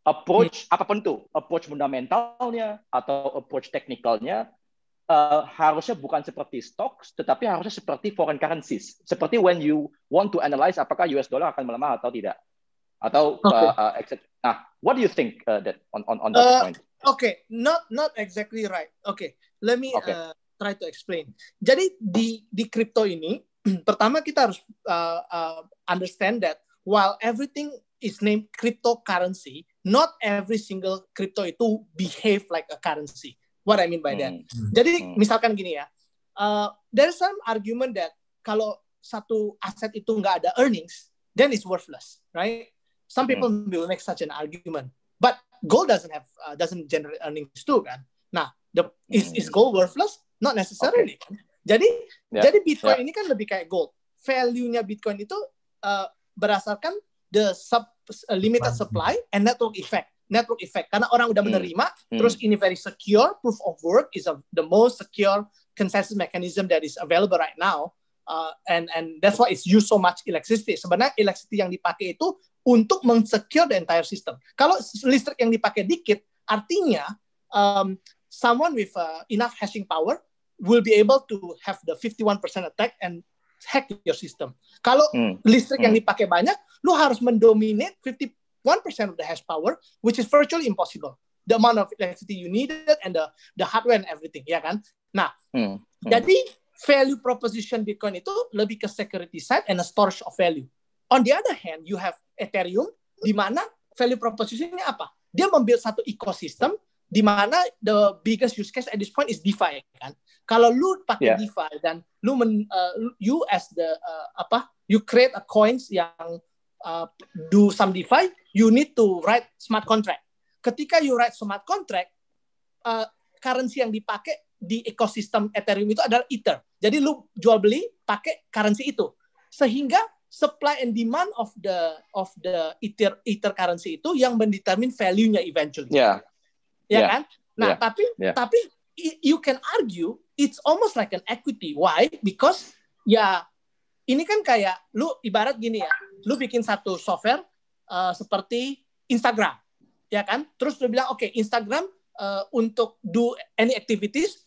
Approach apapun tuh, approach fundamentalnya atau approach teknikalnya harusnya bukan seperti stocks, tetapi harusnya seperti foreign currencies. Seperti when you want to analyze apakah US dollar akan melemah atau tidak. Atau nah, what do you think that on that point? Okay, not exactly right. Okay, let me try to explain. Jadi di crypto ini pertama kita harus understand that while everything is named cryptocurrency, not every single crypto itu behave like a currency. What I mean by that. Jadi misalkan gini ya, there's some argument that kalau satu aset itu nggak ada earnings, then it's worthless, right? Some people will make such an argument, but gold doesn't generate earnings too, kan? Nah, is gold worthless? Not necessarily. Jadi Bitcoin ini kan lebih kayak gold. Value-nya Bitcoin itu berdasarkan the limited supply and network effect. Karena orang udah menerima, terus ini very secure, proof of work is the most secure consensus mechanism that is available right now, and that's why it's used so much electricity. Sebenarnya electricity yang dipakai itu untuk men-secure the entire system. Kalau listrik yang dipakai dikit, artinya someone with enough hashing power will be able to have the 51% attack and hack your system. Kalau listrik yang dipakai banyak, lu harus mendominate 51% of the hash power, which is virtually impossible. The amount of electricity you needed and the hardware and everything, ya kan? Nah, jadi value proposition Bitcoin itu lebih ke security side and a storage of value. On the other hand, you have Ethereum, di mana value proposition-nya apa? Dia membuild satu ekosistem di mana the biggest use case at this point is DeFi, kan? Kalau lu pakai DeFi dan lu you as the you create a coins yang do some DeFi, you need to write smart contract. Ketika you write smart contract, currency yang dipakai di ekosistem Ethereum itu adalah Ether. Jadi lu jual beli pakai currency itu, sehingga supply and demand of the Ether currency itu yang mendetermine value-nya eventually. Kan? Nah, tapi you can argue it's almost like an equity. Why? Because ini kan kayak lu ibarat gini ya, lu bikin satu software seperti Instagram, ya kan? Terus lu bilang oke, Instagram untuk do any activities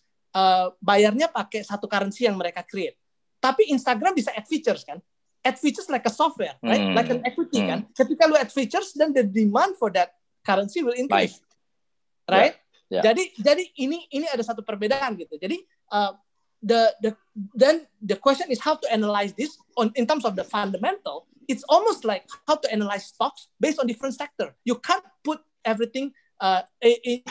bayarnya pakai satu currency yang mereka create. Tapi Instagram bisa add features kan? Add features like a software, right? Like an equity kan? Ketika lu add features, then the demand for that currency will increase, right? Jadi ini ada satu perbedaan gitu. Jadi the question is how to analyze this in terms of the fundamental. It's almost like how to analyze stocks based on different sector. You can't put everything.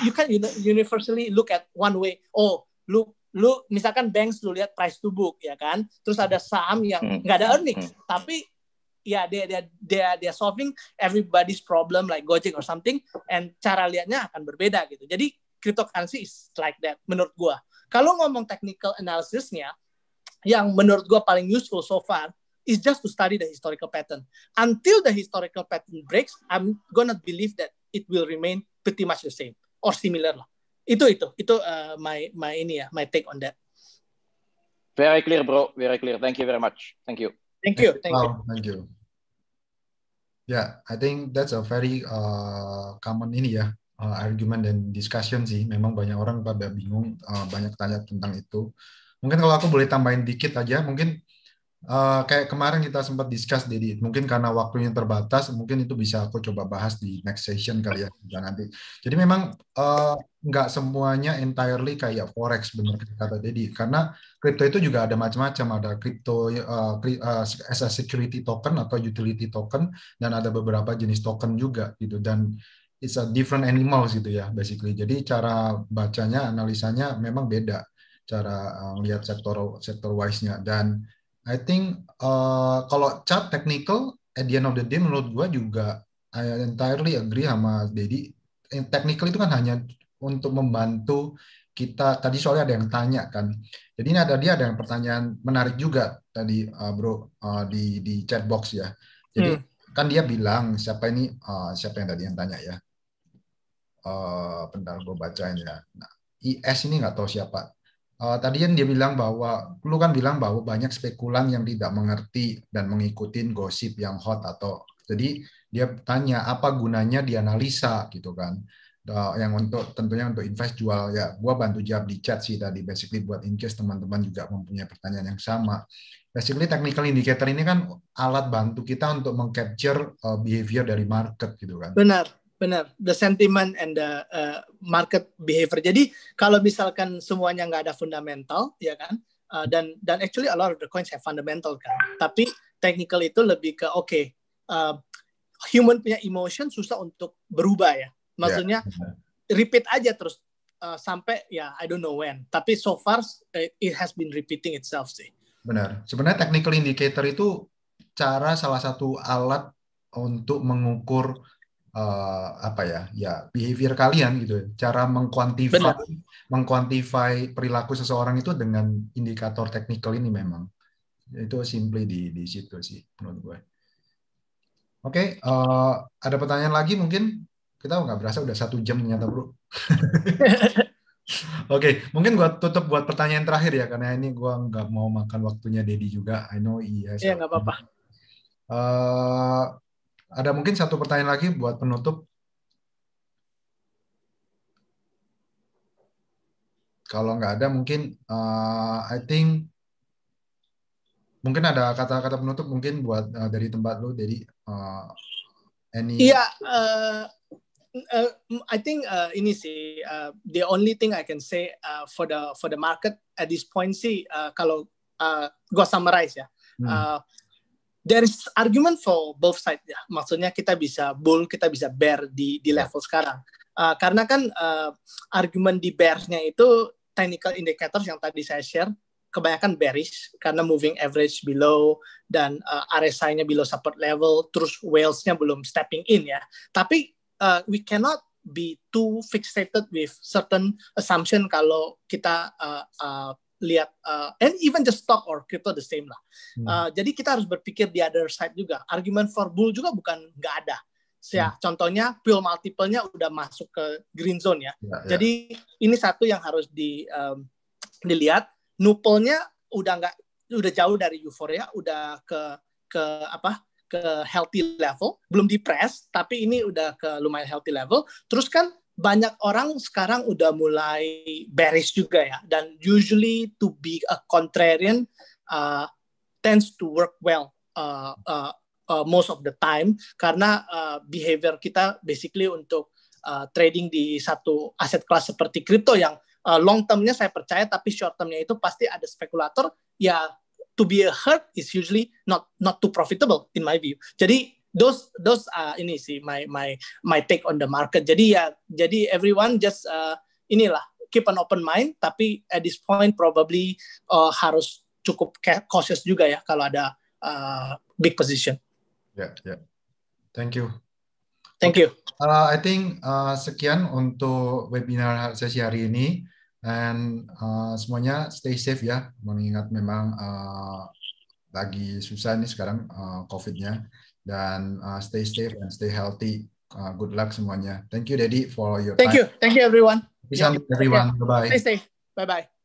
You can't universally look at one way. Oh, lu misalkan banks lu lihat price to book, ya kan? Terus ada saham yang nggak ada earnings, tapi they are solving everybody's problem like Gojek or something, and cara lihatnya akan berbeda gitu. Jadi cryptocurrency is like that menurut gua. Kalau ngomong technical analysisnya, yang menurut gua paling useful so far is just to study the historical pattern. Until the historical pattern breaks, I'm gonna believe that it will remain pretty much the same or similar lah. Itu my take on that. Very clear, bro. Very clear. Thank you very much. Thank you. Thank you. Yeah, I think that's a very common argument dan discussion sih. Memang banyak orang pada bingung, banyak tanya tentang itu. Mungkin kalau aku boleh tambahin dikit aja, mungkin kayak kemarin kita sempat discuss, Dedi. Mungkin karena waktunya terbatas, mungkin itu bisa aku coba bahas di next session kali ya nanti. Jadi memang nggak semuanya entirely kayak forex, benar kata Dedi. Karena crypto itu juga ada macam-macam. Ada crypto as a security token atau utility token, dan ada beberapa jenis token juga gitu. Dan it's a different animals gitu ya, basically. Jadi cara bacanya, analisanya memang beda. Cara lihat sektor wise-nya. Dan I think kalau chart technical, at the end of the day menurut gue juga I entirely agree sama Dedi. Technical itu kan hanya untuk membantu kita. Tadi soalnya ada yang tanya kan. Jadi ini ada yang pertanyaan menarik juga tadi bro di chat box ya. Jadi kan dia bilang siapa yang tadi yang tanya ya. Bentar gue bacain ya. Nah, IS ini nggak tahu siapa. Tadi kan dia bilang bahwa, lu kan bilang bahwa banyak spekulan yang tidak mengerti dan mengikuti gosip yang hot jadi dia tanya apa gunanya dianalisa gitu kan. yang tentunya untuk invest jual ya, gua bantu jawab di chat sih tadi, basically buat in case teman-teman juga mempunyai pertanyaan yang sama. Basically technical indicator ini kan alat bantu kita untuk mengcapture behavior dari market gitu kan. Benar, the sentiment and the market behavior. Jadi kalau misalkan semuanya nggak ada fundamental ya kan, dan actually a lot of the coins have fundamental kan, tapi technical itu lebih ke human punya emotion susah untuk berubah ya. Maksudnya repeat aja terus sampai ya I don't know when. Tapi so far it has been repeating itself sih. Benar. Sebenarnya technical indicator itu salah satu alat untuk mengukur behavior kalian gitu. Cara mengkuantify perilaku seseorang itu dengan indikator technical ini memang. Itu simply di situ sih menurut gue. Oke, ada pertanyaan lagi mungkin? Kita nggak berasa udah 1 jam ternyata, bro. Oke, mungkin gue tutup buat pertanyaan terakhir ya, karena ini gue nggak mau makan waktunya Dedi juga. I know yes. Iya, nggak apa-apa. Ada mungkin satu pertanyaan lagi buat penutup. Kalau nggak ada mungkin I think mungkin ada kata-kata penutup mungkin buat dari tempat lu, Dedi. Iya, I think ini sih the only thing I can say for the market at this point sih, kalau gua summarize ya, there is argument for both side ya. Maksudnya kita bisa bull, kita bisa bear di level sekarang. Karena kan argumen di bear-nya itu technical indicators yang tadi saya share kebanyakan bearish karena moving average below dan RSI-nya below support level, terus whales-nya belum stepping in ya. Tapi we cannot be too fixated with certain assumption kalau kita lihat and even just stock or crypto the same lah. Jadi kita harus berpikir di other side juga. Argument for bull juga bukan nggak ada. Ya, contohnya Pull multiple-nya udah masuk ke green zone ya. Jadi ini satu yang harus dilihat. Nupelnya udah jauh dari euforia, udah ke healthy level, belum di-press, tapi ini udah ke lumayan healthy level. Terus kan banyak orang sekarang udah mulai bearish juga ya, dan usually to be a contrarian tends to work well most of the time, karena behavior kita basically untuk trading di satu aset kelas seperti kripto yang long term-nya saya percaya, tapi short term-nya itu pasti ada spekulator ya. To be a herd is usually not too profitable in my view. Jadi those ini sih my take on the market. Jadi everyone just keep an open mind, tapi at this point probably harus cukup cautious juga ya kalau ada big position. Yeah. Thank you. I think sekian untuk webinar sesi hari ini. Dan semuanya stay safe ya, mengingat memang lagi susah nih sekarang COVID-nya, dan stay safe and stay healthy. Good luck semuanya. Thank you, Dedi, for your time. Thank you everyone. Peace out everyone. Bye bye. Stay safe. Bye bye.